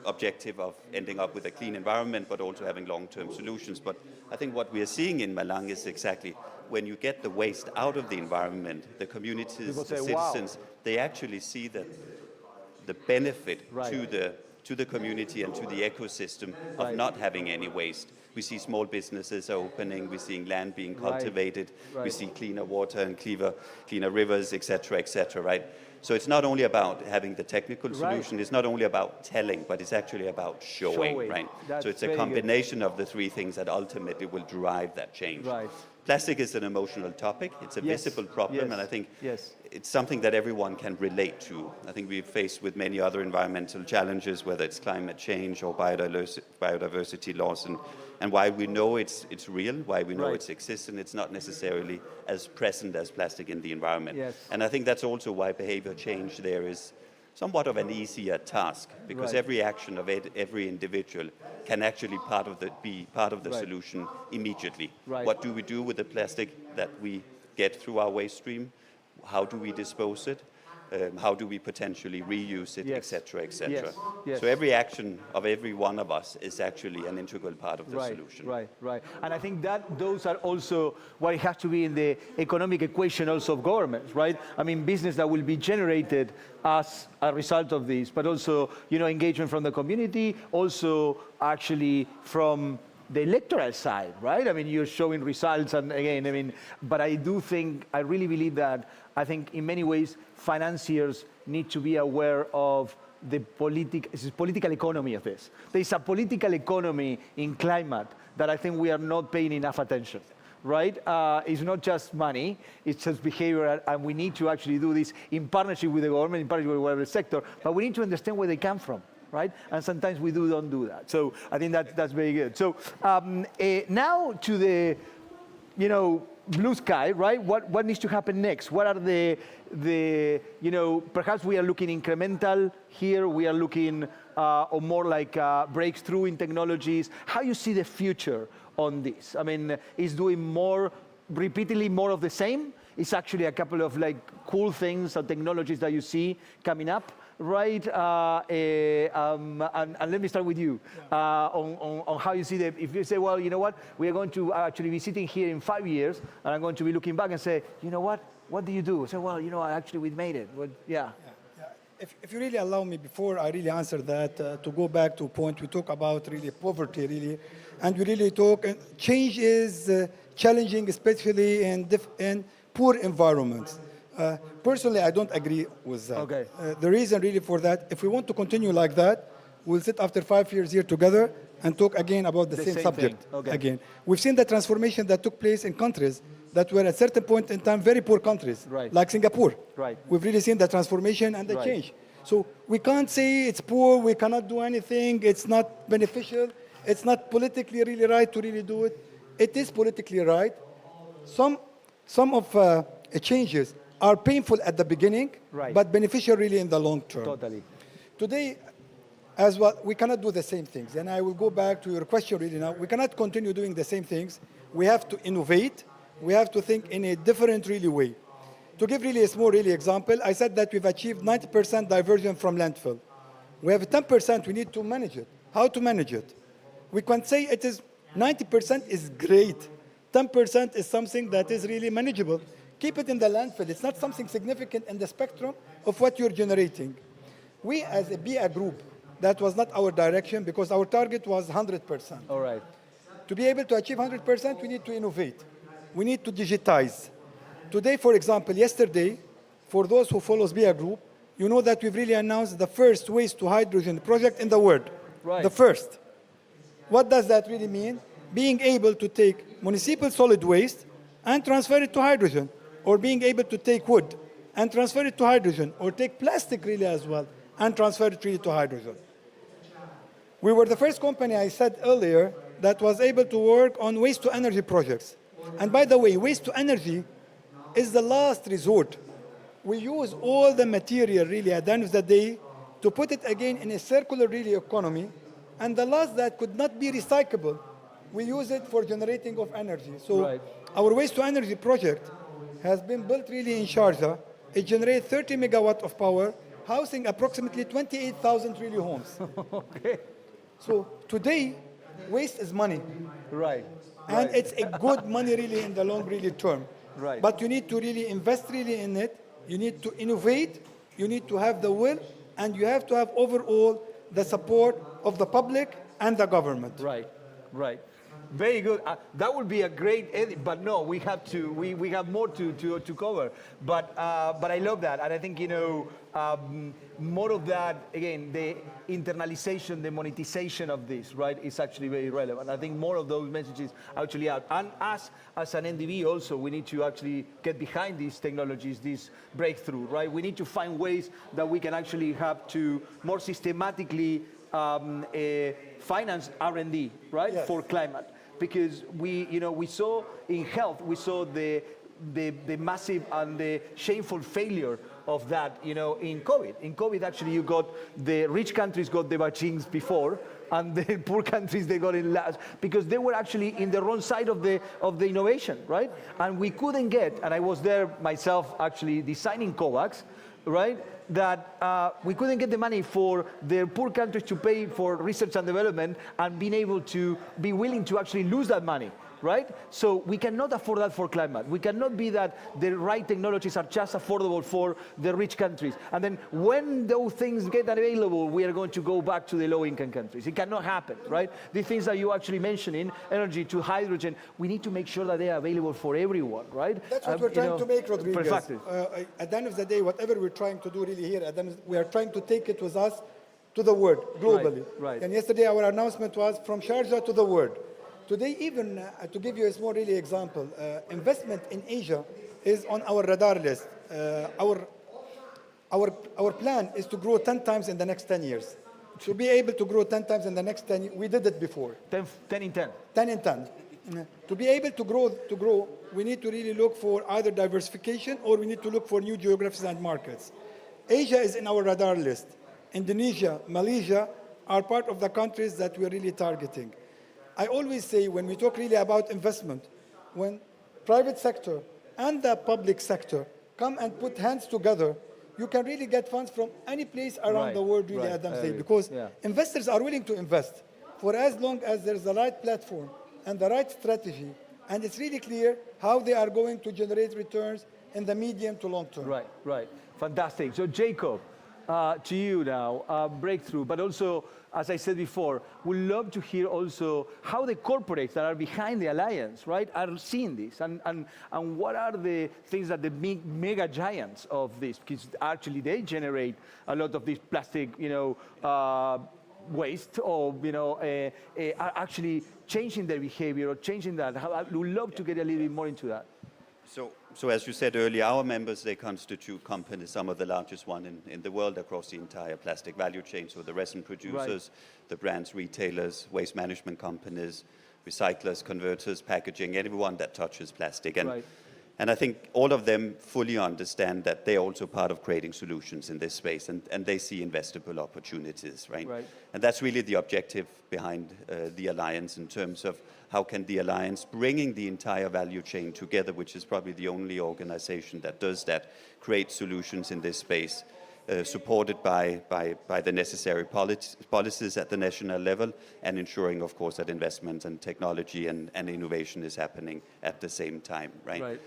Speaker 3: objective of ending up with a clean environment, but also having long-term solutions. But I think what we are seeing in Malang is exactly when you get the waste out of the environment, the communities, the citizens, they actually see that the benefit to the community and to the ecosystem of not having any waste. We see small businesses opening, we're seeing land being cultivated, we see cleaner water and cleaner rivers, et cetera, right? So it's not only about having the technical solution, it's not only about telling, but it's actually about showing. Right? So it's a combination of the three things that ultimately will drive that change. Plastic is an emotional topic, it's a visible problem, and I think it's something that everyone can relate to. I think we're faced with many other environmental challenges, whether it's climate change or biodiversity loss, and why we know it's real, why we know it exists, and it's not necessarily as present as plastic in the environment. And I think that's also why behavior change there is somewhat of an easier task, because every action of every individual can actually be part of the solution immediately. What do we do with the plastic that we get through our waste stream? How do we dispose it? How do we potentially reuse it, et cetera, et cetera. So every action of every one of us is actually an integral part of the solution.
Speaker 1: Right. And I think that those are also what it has to be in the economic equation also of governments, right? I mean, business that will be generated as a result of this, but also, engagement from the community, also actually from the electoral side, right? I mean, you're showing results, and again, but I really believe that, I think in many ways, financiers need to be aware of the political economy of this. There's a political economy in climate that I think we are not paying enough attention, right? It's not just money, it's just behavior, and we need to actually do this in partnership with the government, in partnership with whatever sector, but we need to understand where they come from, right? And sometimes we don't do that. So I think that's very good. So now to the, blue sky, right? What needs to happen next? What are the perhaps we are looking incremental here, we are looking on more like breakthrough in technologies. How you see the future on this? I mean, is doing more, repeatedly more of the same? It's actually a couple of like cool things and technologies that you see coming up, right? And let me start with you on how you see that. If you say, well, you know what, we are going to actually be sitting here in 5 years, and I'm going to be looking back and say, you know what do you do? Say, well, actually we made it. Well, yeah.
Speaker 4: If you really allow me, before I really answer that, to go back to a point, we talk about really poverty, really, and we really talk, change is challenging, especially in poor environments. Personally, I don't agree with that.
Speaker 1: Okay.
Speaker 4: The reason really for that, if we want to continue like that, we'll sit after 5 years here together and talk again about the same subject.
Speaker 1: Okay.
Speaker 4: Again. We've seen the transformation that took place in countries that were at a certain point in time very poor countries,
Speaker 1: right,
Speaker 4: like Singapore.
Speaker 1: Right.
Speaker 4: We've really seen the transformation and the
Speaker 1: right,
Speaker 4: change. So we can't say it's poor, we cannot do anything, it's not beneficial, it's not politically really right to really do it. It is politically right. Some of changes are painful at the beginning,
Speaker 1: right,
Speaker 4: but beneficial really in the long term.
Speaker 1: Totally.
Speaker 4: Today, as well, we cannot do the same things. And I will go back to your question really now. We cannot continue doing the same things. We have to innovate. We have to think in a different really way. To give really a small really example, I said that we've achieved 90% diversion from landfill. We have 10%, we need to manage it. How to manage it? We can say it is 90% is great. 10% is something that is really manageable. Keep it in the landfill. It's not something significant in the spectrum of what you're generating. We as a BIA group, that was not our direction because our target was 100%.
Speaker 1: All right.
Speaker 4: To be able to achieve 100%, we need to innovate. We need to digitize. Today, for example, yesterday, for those who follow BIA Group, you know that we've really announced the first waste to hydrogen project in the world.
Speaker 1: Right.
Speaker 4: The first. What does that really mean? Being able to take municipal solid waste and transfer it to hydrogen, or being able to take wood and transfer it to hydrogen, or take plastic really as well and transfer it really to hydrogen. We were the first company, I said earlier, that was able to work on waste to energy projects. And by the way, waste to energy is the last resort. We use all the material really at the end of the day to put it again in a circular really economy, and the last that could not be recyclable, we use it for generating of energy. So
Speaker 1: right,
Speaker 4: our waste to energy project has been built really in Sharjah. It generates 30 megawatt of power, housing approximately 28,000 really homes.
Speaker 1: Okay.
Speaker 4: So today, waste is money.
Speaker 1: Right.
Speaker 4: And
Speaker 1: right,
Speaker 4: it's a good money really in the long really term.
Speaker 1: Right.
Speaker 4: But you need to really invest really in it. You need to innovate. You need to have the will. And you have to have overall the support of the public and the government.
Speaker 1: Right, right. Very good. That would be a great edit, but no, we have to. We have more to cover. But I love that, and I think more of that again. The internalization, the monetization of this, right, is actually very relevant. I think more of those messages are actually out. And us as an NDB also, we need to actually get behind these technologies, this breakthrough, right? We need to find ways that we can actually have to more systematically finance R&D, right,
Speaker 4: yes,
Speaker 1: for climate. Because we saw in health, we saw the massive and the shameful failure of that, in COVID. In COVID, actually, you got the rich countries got the vaccines before, and the poor countries, they got it last, because they were actually in the wrong side of the innovation, right? And we couldn't get, and I was there myself actually designing COVAX, right? That we couldn't get the money for the poor countries to pay for research and development and being able to be willing to actually lose that money, right? So we cannot afford that for climate. We cannot be that the right technologies are just affordable for the rich countries. And then when those things get available, we are going to go back to the low-income countries. It cannot happen, right? The things that you actually mentioned, energy to hydrogen, we need to make sure that they are available for everyone, right?
Speaker 4: That's what we're trying to make, Rodriguez.
Speaker 1: Perfect.
Speaker 4: At the end of the day, whatever we're trying to do really here, we are trying to take it with us to the world, globally.
Speaker 1: Right.
Speaker 4: And yesterday our announcement was from Sharjah to the world. Today, even to give you a small really example, investment in Asia is on our radar list. Our plan is to grow 10 times in the next 10 years. To be able to grow 10 times in the next 10 years, we did it before.
Speaker 1: 10 in 10.
Speaker 4: 10 in 10. To be able to grow, we need to really look for either diversification or we need to look for new geographies and markets. Asia is in our radar list. Indonesia, Malaysia are part of the countries that we're really targeting. I always say when we talk really about investment, when private sector and the public sector come and put hands together, you can really get funds from any place around the world, really, Adam said, because investors are willing to invest for as long as there's the right platform and the right strategy, and it's really clear how they are going to generate returns in the medium to long term.
Speaker 1: Right, right. Fantastic. So Jacob, to you now, breakthrough, but also, as I said before, we'd love to hear also how the corporates that are behind the alliance, right, are seeing this, and what are the things that the big mega giants of this, because actually they generate a lot of this plastic, waste, or are actually changing their behavior or changing that. We'd love to get a little bit more into that.
Speaker 3: So as you said earlier, our members, they constitute companies, some of the largest one in the world across the entire plastic value chain. So the resin producers, the brands, retailers, waste management companies, recyclers, converters, packaging, everyone that touches plastic. And I think all of them fully understand that they're also part of creating solutions in this space, and they see investable opportunities, right? And that's really the objective behind the Alliance, in terms of how can the Alliance, bringing the entire value chain together, which is probably the only organization that does that, create solutions in this space, supported by the necessary policies at the national level, and ensuring, of course, that investment and technology and innovation is happening at the same time, right?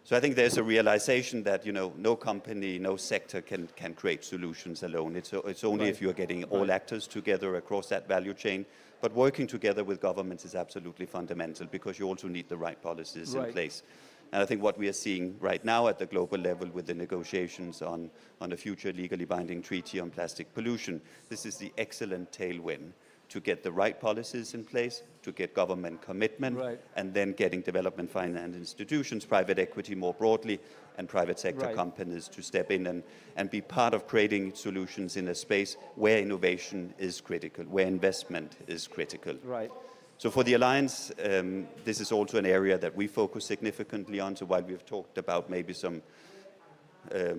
Speaker 3: So I think there's a realization that, no company, no sector can create solutions alone. It's only if you're getting all actors together across that value chain. But working together with governments is absolutely fundamental, because you also need the right policies in place. And I think what we are seeing right now at the global level with the negotiations on a future legally binding treaty on plastic pollution, this is the excellent tailwind to get the right policies in place, to get government commitment, and then getting development finance institutions, private equity more broadly, and private sector companies to step in and be part of creating solutions in a space where innovation is critical, where investment is critical. So for the Alliance, this is also an area that we focus significantly on. So while we've talked about maybe some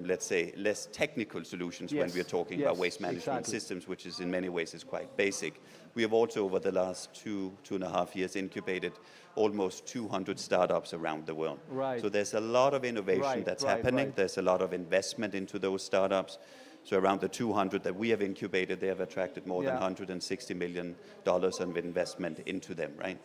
Speaker 3: let's say, less technical solutions when we are talking about waste management systems, which is in many ways is quite basic. We have also, over the last two and a half years, incubated almost 200 startups around the world. So there's a lot of innovation that's happening. There's a lot of investment into those startups. So around the 200 that we have incubated, they have attracted more than $160 million of investment into them, right?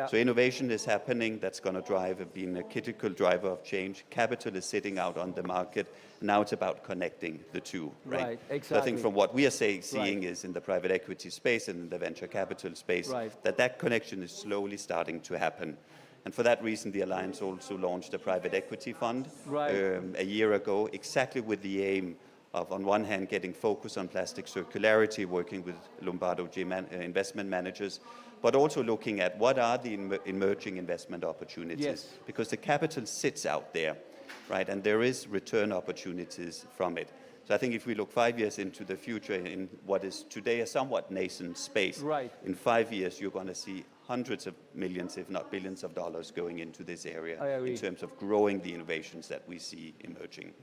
Speaker 3: So innovation is happening. That's going to drive, being a critical driver of change. Capital is sitting out on the market. Now it's about connecting the two, right? So I think from what we are seeing is in the private equity space and in the venture capital space, that connection is slowly starting to happen. And for that reason, the Alliance also launched a private equity fund a year ago, exactly with the aim of, on one hand, getting focus on plastic circularity, working with Lombardo investment managers, but also looking at what are the emerging investment opportunities. Because the capital sits out there, right? And there is return opportunities from it. So I think if we look 5 years into the future in what is today a somewhat nascent space, in 5 years you're going to see hundreds of millions, if not billions of dollars going into this area in terms of growing the innovations that we see emerging.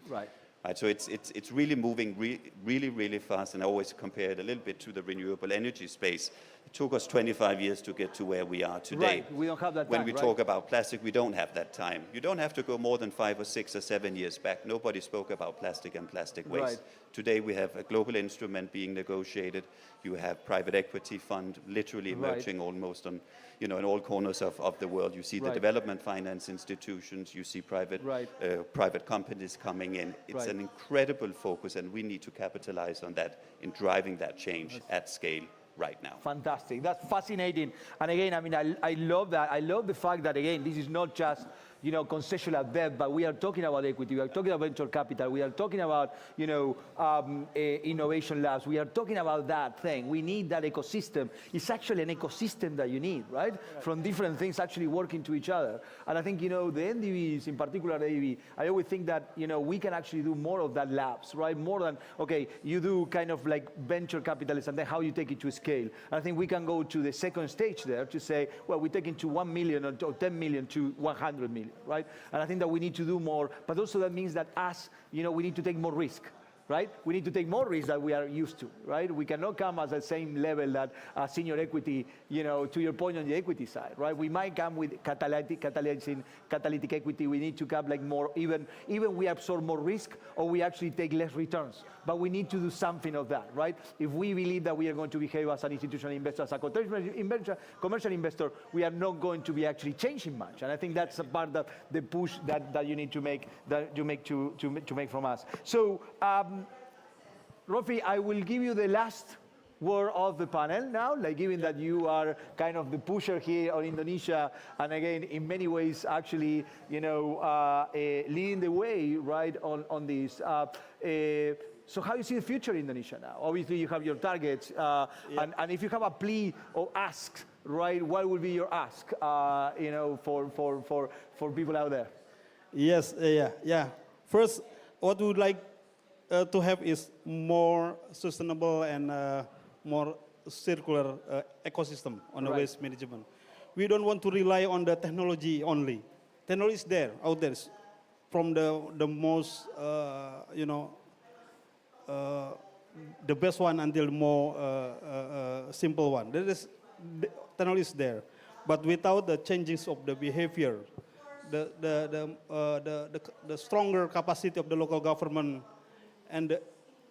Speaker 3: Right, so it's really moving really fast, and I always compare it a little bit to the renewable energy space. It took us 25 years to get to where we are today.
Speaker 1: We don't have that time.
Speaker 3: When we talk about plastic, we don't have that time. You don't have to go more than 5 or 6 or 7 years back. Nobody spoke about plastic and plastic waste. Today we have a global instrument being negotiated. You have private equity fund literally emerging almost on, in all corners of the world. You see the development finance institutions. You see private companies coming in. It's an incredible focus, and we need to capitalize on that in driving that change at scale right now.
Speaker 1: Fantastic. That's fascinating. And again, I mean, I love that. I love the fact that, again, this is not just, you know, concessional debt, but we are talking about equity. We are talking about venture capital. We are talking about, you know, innovation labs. We are talking about that thing. We need that ecosystem. It's actually an ecosystem that you need, right? From different things actually working to each other. And I think, you know, the NDBs, in particular the ADB, I always think that, you know, we can actually do more of that labs, right? More than, okay, you do kind of like venture capitalism, and then how you take it to scale. And I think we can go to the second stage there to say, well, we take it to 1 million or 10 million to 100 million. Right? And I think that we need to do more, but also that means that us, you know, we need to take more risk, right? We need to take more risk than we are used to, right? We cannot come at the same level that senior equity, you know, to your point on the equity side, right? We might come with catalytic equity. We need to come like more, even we absorb more risk or we actually take less returns. But we need to do something of that, right? If we believe that we are going to behave as an institutional investor, as a commercial investor, we are not going to be actually changing much. And I think that's a part of the push that you need to make, that you make to make from us. So, Rofi, I will give you the last word of the panel now, like given that you are kind of the pusher here on Indonesia, and again, in many ways, actually, you know, leading the way, right, on this. So how do you see the future in Indonesia now? Obviously, you have your targets, and if you have a plea or ask, right, what would be your ask, you know, for people out there?
Speaker 2: Yes, yeah. First, what we would like to have is more sustainable and more circular ecosystem on the waste management. We don't want to rely on the technology only. Technology is there, out there, from the most, you know, the best one until the more simple one. Technology is there, but without the changes of the behavior, the stronger capacity of the local government, and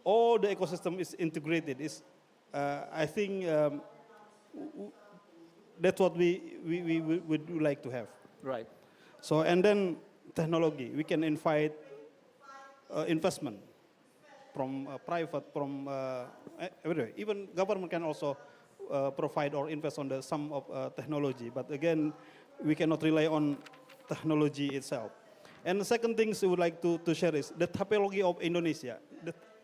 Speaker 2: all the ecosystem is integrated. I think that's what we would like to have.
Speaker 1: Right.
Speaker 2: So, and then technology, we can invite investment from private, from everywhere. Even government can also provide or invest on some of technology. But again, we cannot rely on technology itself. And the second thing we would like to share is the typology of Indonesia,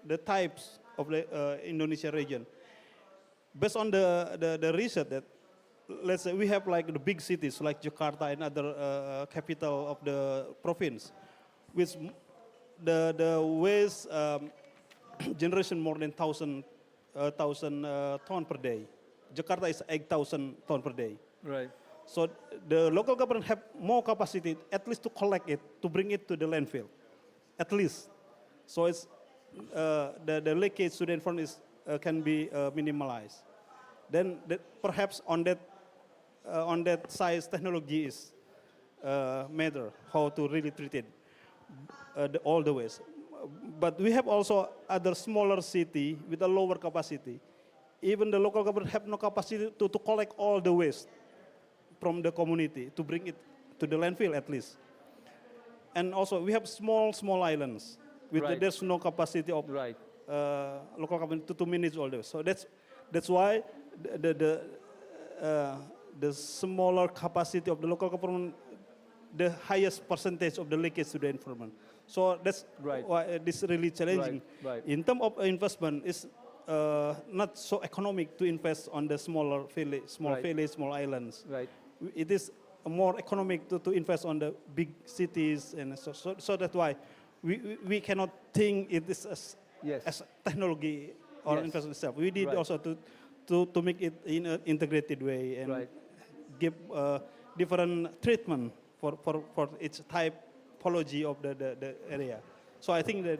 Speaker 2: the types of the Indonesia region. Based on the research that, let's say we have like the big cities like Jakarta and other capital of the province, with the waste generation more than 1,000 ton per day. Jakarta is 8,000 ton per day.
Speaker 1: Right.
Speaker 2: So the local government have more capacity, at least to collect it, to bring it to the landfill, at least. So it's the leakage to the environment can be minimalized. Then perhaps on that size, technology is matter how to really treat it, all the waste. But we have also other smaller city with a lower capacity. Even the local government have no capacity to collect all the waste from the community, to bring it to the landfill at least. And also we have small islands with there's no capacity of local government to manage all this. So that's why the smaller capacity of the local government, the highest percentage of the leakage to the environment. So that's why this is really challenging. In terms of investment, it's not so economic to invest on the smaller village, small islands. It is more economic to invest on the big cities, and so that's why we cannot think it is as technology or investment itself. We need also to make it in an integrated way and give different treatment for its typology of the area. So I think the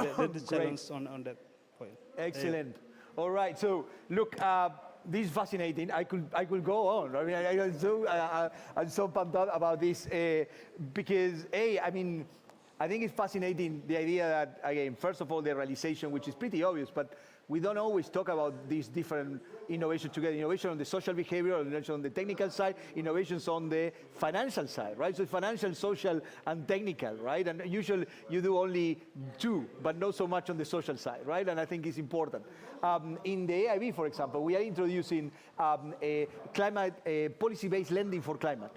Speaker 2: challenge on that point.
Speaker 1: Excellent. All right. So look, this is fascinating. I could go on. I mean, I'm so pumped up about this because I mean, I think it's fascinating the idea that, again, first of all, the realization, which is pretty obvious, but we don't always talk about these different innovations together. Innovation on the social behavior, innovation on the technical side, innovations on the financial side, right? So financial, social, and technical, right? And usually you do only two, but not so much on the social side, right? And I think it's important. In the AIB, for example, we are introducing a climate policy-based lending for climate.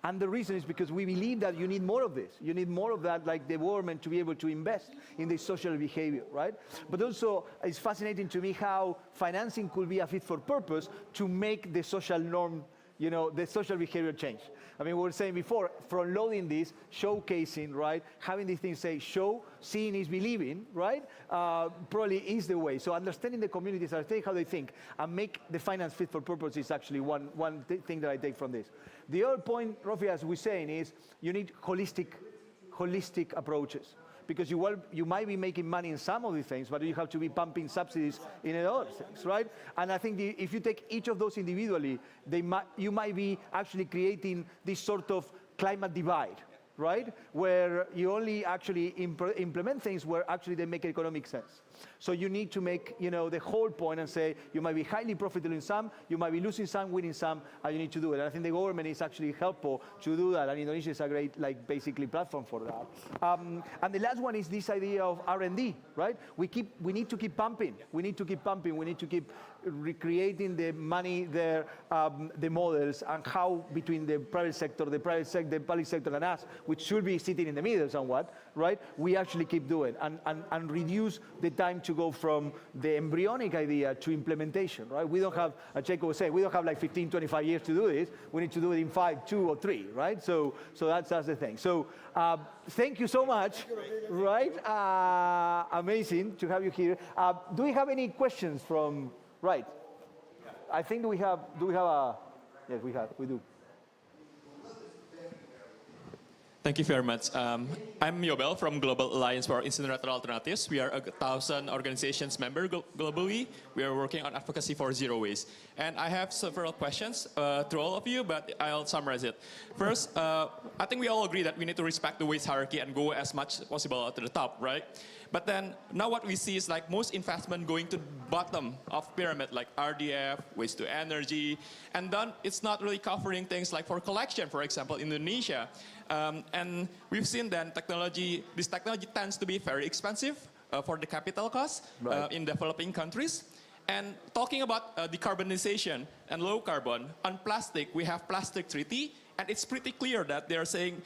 Speaker 1: And the reason is because we believe that you need more of this. You need more of that, like the government, to be able to invest in the social behavior, right? But also, it's fascinating to me how financing could be a fit for purpose to make the social norm, you know, the social behavior change. I mean, we were saying before, from loading this, showcasing, right? Having these things say, show, seeing is believing, right? Probably is the way. So understanding the communities, understanding how they think, and make the finance fit for purpose is actually one thing that I take from this. The other point, Rafi, as we're saying, is you need holistic approaches. Because you might be making money in some of these things, but you have to be pumping subsidies in other things, right? And I think if you take each of those individually, you might be actually creating this sort of climate divide, right? Where you only actually implement things where actually they make economic sense. So you need to make, you know, the whole point and say you might be highly profitable in some, you might be losing some, winning some, and you need to do it. And I think the government is actually helpful to do that, and Indonesia is a great, like, basically platform for that. And the last one is this idea of R&D, right? We need to keep pumping. We need to keep pumping. We need to keep recreating the money there, the models, and how between the private sector, the public sector, and us, which should be sitting in the middle somewhat, right? We actually keep doing and reduce the time to go from the embryonic idea to implementation, right? We don't have, as Jacob was saying, we don't have like 15, 25 years to do this. We need to do it in 5, 2, or 3, right? So that's the thing. So thank you so much, right? Amazing to have you here. Do we have any questions from, right? I think do we have a, yes, we do.
Speaker 5: Thank you very much. I'm Yobel from Global Alliance for Incinerator Alternatives. We are 1,000 organizations member globally. We are working on advocacy for zero waste. And I have several questions to all of you, but I'll summarize it. First, I think we all agree that we need to respect the waste hierarchy and go as much as possible to the top, right? But then now what we see is like most investment going to the bottom of pyramid, like RDF, waste to energy, and then it's not really covering things like for collection, for example, in Indonesia. And we've seen then this technology tends to be very expensive for the capital cost in developing countries. And talking about decarbonization and low carbon, on plastic, we have plastic treaty, and it's pretty clear that they're saying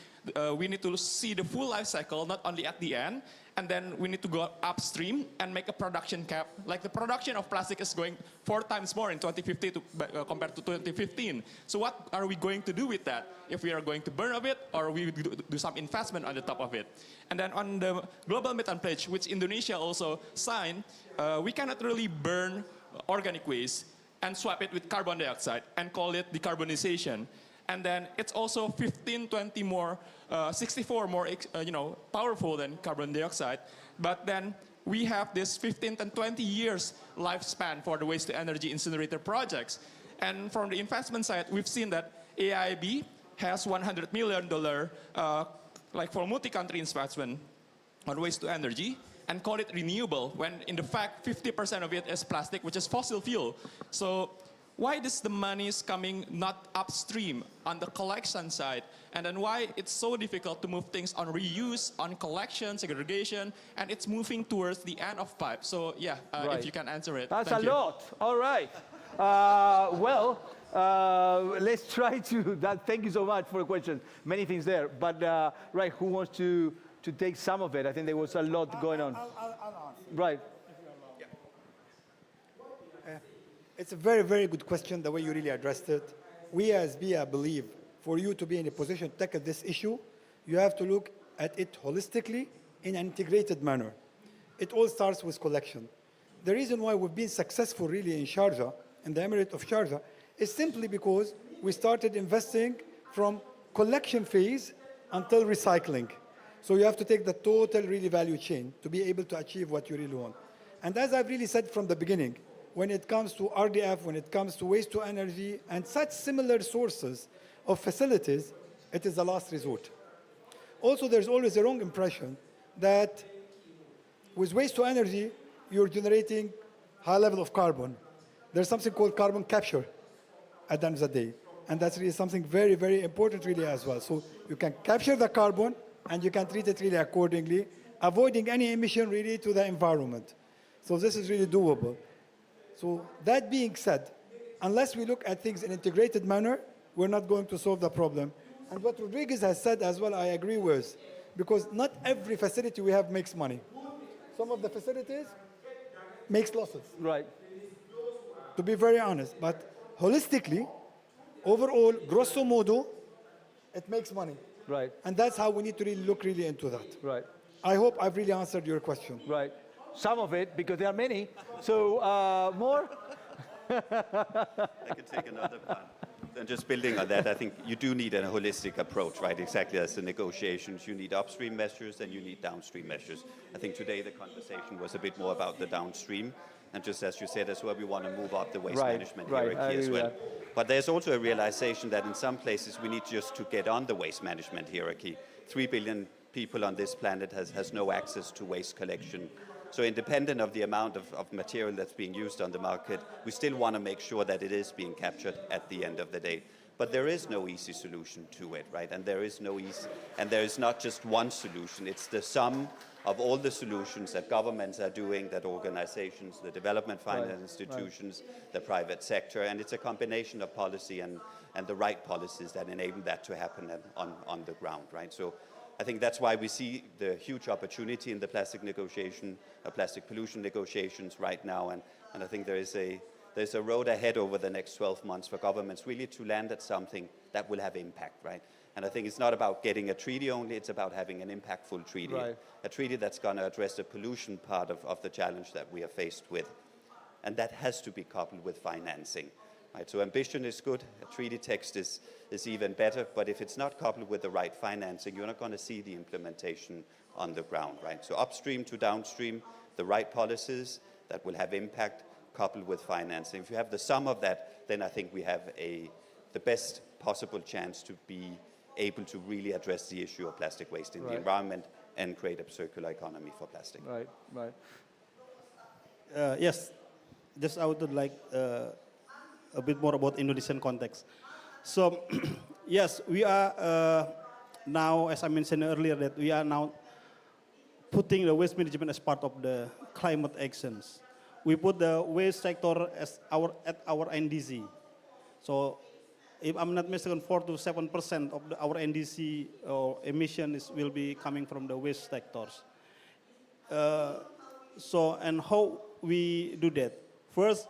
Speaker 5: we need to see the full life cycle, not only at the end, and then we need to go upstream and make a production cap. Like the production of plastic is going 4 times more in 2050 compared to 2015. So what are we going to do with that? If we are going to burn a bit, or we do some investment on the top of it? And then on the global methane pledge, which Indonesia also signed, we cannot really burn organic waste and swap it with carbon dioxide and call it decarbonization. And then it's also 15, 20 more, 64 more, powerful than carbon dioxide. But then we have this 15 and 20 years lifespan for the waste to energy incinerator projects. And from the investment side, we've seen that AIB has $100 million, like for multi-country investment on waste to energy, and call it renewable, when in the fact 50% of it is plastic, which is fossil fuel. So why is the money is coming not upstream on the collection side? And then why it's so difficult to move things on reuse, on collection, segregation, and it's moving towards the end of pipe? So yeah, if you can answer it.
Speaker 1: That's
Speaker 5: Thank
Speaker 1: a
Speaker 5: you.
Speaker 1: lot. All right. Let's try to, thank you so much for the question. Many things there. But right, who wants to take some of it? I think there was a lot going on.
Speaker 4: I'll answer.
Speaker 1: Right.
Speaker 4: It's a very, very good question, the way you really addressed it. We as BIA believe for you to be in a position to tackle this issue, you have to look at it holistically in an integrated manner. It all starts with collection. The reason why we've been successful really in Sharjah, in the Emirate of Sharjah, is simply because we started investing from collection phase until recycling. So you have to take the total really value chain to be able to achieve what you really want. And as I've really said from the beginning, when it comes to RDF, when it comes to waste to energy, and such similar sources of facilities, it is the last resort. Also, there's always a wrong impression that with waste to energy, you're generating high level of carbon, there's something called carbon capture at the end of the day. And that's really something very, very important really as well. So you can capture the carbon and you can treat it really accordingly, avoiding any emission really to the environment. So this is really doable. So that being said, unless we look at things in an integrated manner, we're not going to solve the problem. And what Rodriguez has said as well, I agree with, because not every facility we have makes money. Some of the facilities makes losses.
Speaker 1: Right.
Speaker 4: To be very honest, but holistically, overall, grosso modo, it makes money.
Speaker 1: Right.
Speaker 4: And that's how we need to really look really into that.
Speaker 1: Right.
Speaker 4: I hope I've really answered your question.
Speaker 1: Right. Some of it, because there are many. So more?
Speaker 3: I could take another one. And just building on that, I think you do need a holistic approach, right? Exactly as the negotiations. You need upstream measures and you need downstream measures. I think today the conversation was a bit more about the downstream. And just as you said as well, we want to move up the waste management hierarchy as well. But there's also a realization that in some places we need just to get on the waste management hierarchy. 3 billion people on this planet has no access to waste collection. So independent of the amount of material that's being used on the market, we still want to make sure that it is being captured at the end of the day. But there is no easy solution to it, right? And there is not just one solution. It's the sum of all the solutions that governments are doing, that organizations, the development finance institutions, the private sector, and it's a combination of policy and the right policies that enable that to happen on the ground, right? So I think that's why we see the huge opportunity in the plastic pollution negotiations right now, and I think there's a road ahead over the next 12 months for governments really to land at something that will have impact, right? And I think it's not about getting a treaty only, it's about having an impactful treaty.
Speaker 1: Right.
Speaker 3: A treaty that's going to address the pollution part of the challenge that we are faced with. And that has to be coupled with financing. Right? So ambition is good, a treaty text is even better, but if it's not coupled with the right financing, you're not going to see the implementation on the ground, right? So upstream to downstream, the right policies that will have impact coupled with financing. If you have the sum of that, then I think we have the best possible chance to be able to really address the issue of plastic waste in the environment and create a circular economy for plastic.
Speaker 1: Right, right.
Speaker 2: Yes, just I would like a bit more about Indonesian context. So, yes, we are now, as I mentioned earlier, that we are now putting the waste management as part of the climate actions. We put the waste sector as at our NDC. So, if I'm not mistaken, 4 to 7% of our NDC emissions will be coming from the waste sectors. So, and how we do that? First,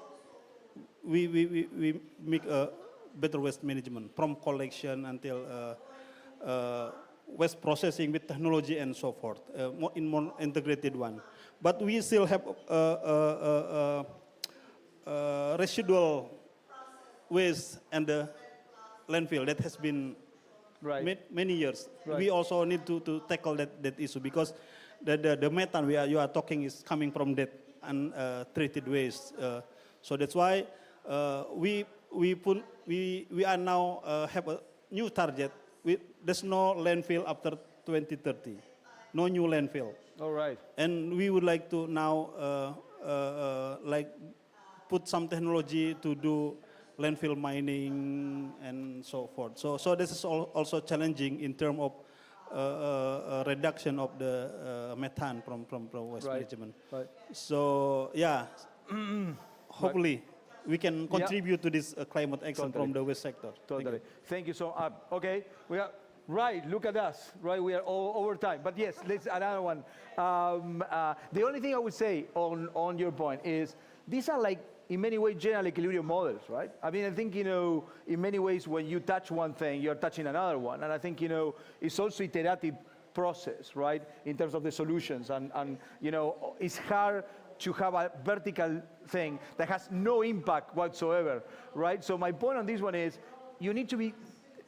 Speaker 2: we make a better waste management from collection until waste processing with technology and so forth, in more integrated one. But we still have residual waste and the landfill that has been many years. We also need to tackle that issue because the methane you are talking is coming from that untreated waste. So that's why we are now have a new target. There's no landfill after 2030, no new landfill.
Speaker 1: All right.
Speaker 2: And we would like to now like put some technology to do landfill mining and so forth. So this is also challenging in terms of reduction of the methane from waste management.
Speaker 1: Right.
Speaker 2: So yeah, hopefully we can contribute to this climate action from the waste sector.
Speaker 1: Totally. Thank you so much. Okay, we are right. Look at us. Right, we are all over time. But yes, let's another one. The only thing I would say on your point is these are like in many ways general equilibrium models, right? I mean, I think in many ways when you touch one thing, you're touching another one, and I think it's also iterative process, right? In terms of the solutions, and it's hard to have a vertical thing that has no impact whatsoever, right? So my point on this one is you need to be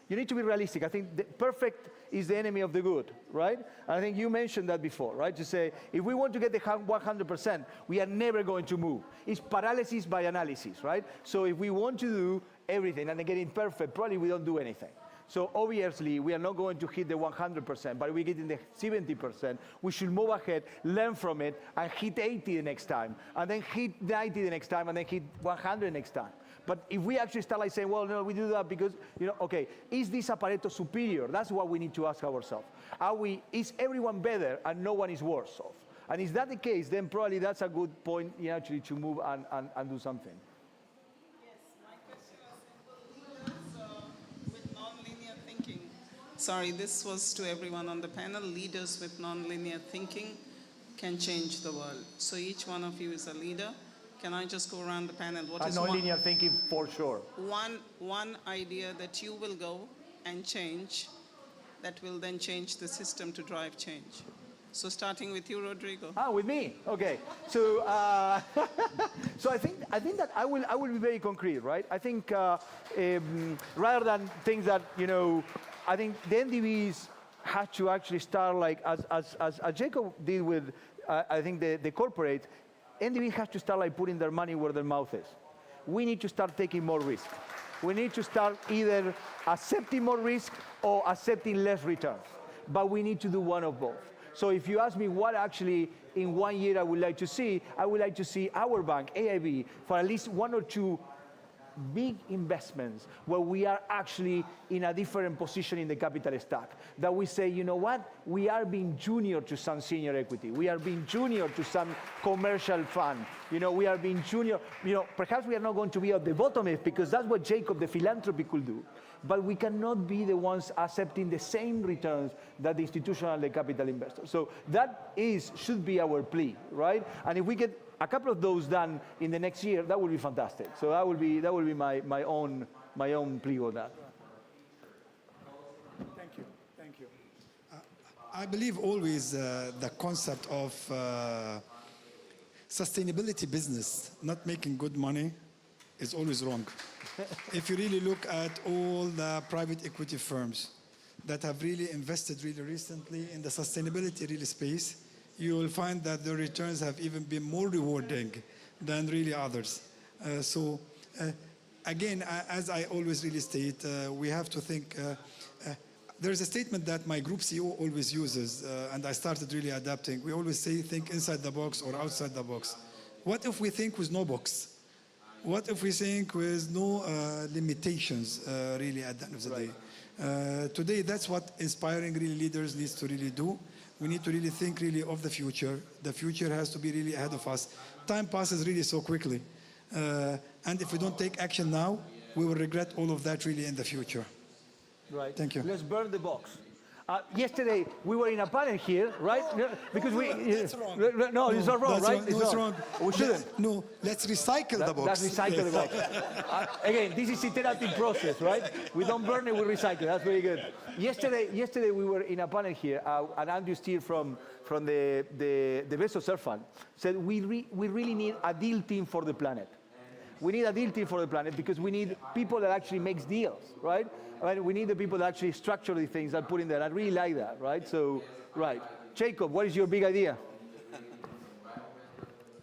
Speaker 1: realistic. I think the perfect is the enemy of the good, right? And I think you mentioned that before, right? To say, if we want to get the 100%, we are never going to move. It's paralysis by analysis, right? So if we want to do everything and get it perfect, probably we don't do anything. So obviously, we are not going to hit the 100%, but we get in the 70%. We should move ahead, learn from it, and hit 80 the next time, and then hit 90 the next time, and then hit 100 next time. But if we actually start like saying, well, no, we do that because, okay, is this Pareto superior? That's what we need to ask ourselves. Is everyone better and no one is worse off? And is that the case, then probably that's a good point actually to move and do something.
Speaker 6: Sorry, this was to everyone on the panel. Leaders with non-linear thinking can change the world. So each one of you is a leader. Can I just go around the panel? What is
Speaker 1: non-linear thinking for sure.
Speaker 6: One idea that you will go and change that will then change the system to drive change? So starting with you, Rodrigo.
Speaker 1: With me. Okay. So, so I think that I will be very concrete, right? I think rather than things that I think the NDBs have to actually start like as Jacob did with I think the corporate. NDB has to start like putting their money where their mouth is. We need to start taking more risk. We need to start either accepting more risk or accepting less returns. But we need to do one of both. So if you ask me what actually in 1 year I would like to see our bank, AIB, for at least 1 or 2 big investments where we are actually in a different position in the capital stack. That we say, you know what? We are being junior to some senior equity. We are being junior to some commercial fund. We are being junior. Perhaps we are not going to be at the bottom of it because that's what Jacob, the philanthropy, could do. But we cannot be the ones accepting the same returns that the institutional and the capital investors. So that should be our plea, right? And if we get a couple of those done in the next year, that would be fantastic. So that will be my own plea on that.
Speaker 4: Thank you. I believe always the concept of sustainability business, not making good money, is always wrong. If you really look at all the private equity firms that have really invested really recently in the sustainability really space, you will find that the returns have even been more rewarding than really others. Again, as I always really state, we have to think, there's a statement that my group CEO always uses, and I started really adapting. We always say, think inside the box or outside the box. What if we think with no box? What if we think with no limitations, really, at the end of the day? Today, that's what inspiring really leaders needs to really do. We need to really think really of the future. The future has to be really ahead of us. Time passes really so quickly. And if we don't take action now, we will regret all of that really in the future.
Speaker 1: Right.
Speaker 4: Thank you.
Speaker 1: Let's burn the box. Yesterday, we were in a panel here, right? Because
Speaker 4: that's wrong.
Speaker 1: No, it's not wrong, right?
Speaker 4: No, it's wrong.
Speaker 1: We shouldn't.
Speaker 4: No, let's recycle the box.
Speaker 1: Let's recycle the box. Again, this is iterative process, right? We don't burn it, we recycle. That's very good. Yesterday we were in a panel here, and Andrew Steele from the Beso Surf Fund said we really need a deal team for the planet. We need a deal team for the planet because we need people that actually makes deals, right? We need the people that actually structure the things and put in there. I really like that, right? So, right. Jacob, what is your big idea?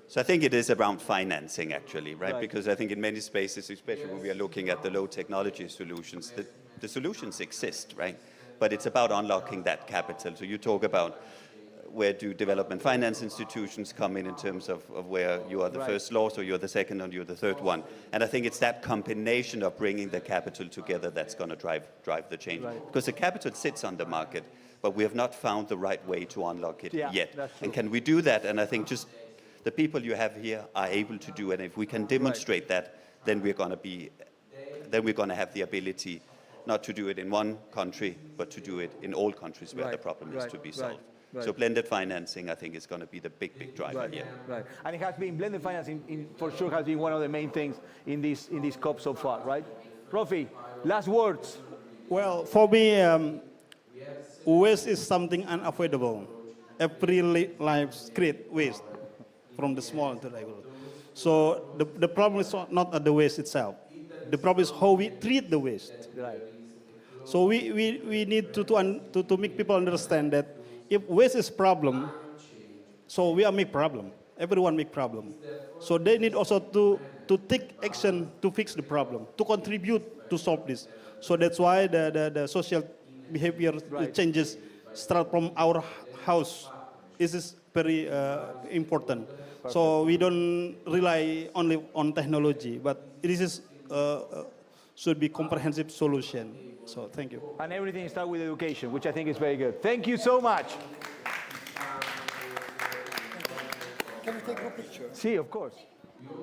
Speaker 3: So I think it is around financing, actually, right? Because I think in many spaces, especially when we are looking at the low technology solutions, the solutions exist, right? But it's about unlocking that capital. So you talk about where do development finance institutions come in terms of where you are the first loss or you're the second and you're the third one. And I think it's that combination of bringing the capital together that's going to drive the change. Because the capital sits on the market, but we have not found the right way to unlock it yet. And can we do that? And I think just the people you have here are able to do it. And if we can demonstrate that, then we're going to have the ability not to do it in one country, but to do it in all countries where the problem is to be solved. So blended financing, I think, is going to be the big driver here.
Speaker 1: Right. And it has been blended financing, for sure, has been one of the main things in this COP so far, right? Profi, last words.
Speaker 2: Well, for me, waste is something unavoidable. Every life creates waste, from the small to the big. So the problem is not at the waste itself. The problem is how we treat the waste.
Speaker 1: Right.
Speaker 2: So we need to make people understand that if waste is problem, so we are make problem. Everyone make problem. So they need also to take action to fix the problem, to contribute to solve this. So that's why the social behavior changes start from our house. This is very important. So we don't rely only on technology, but this is should be comprehensive solution. So thank you.
Speaker 1: And everything starts with education, which I think is very good. Thank you so much.
Speaker 4: Can we take a picture?
Speaker 1: See, of course.
Speaker 2: Okay.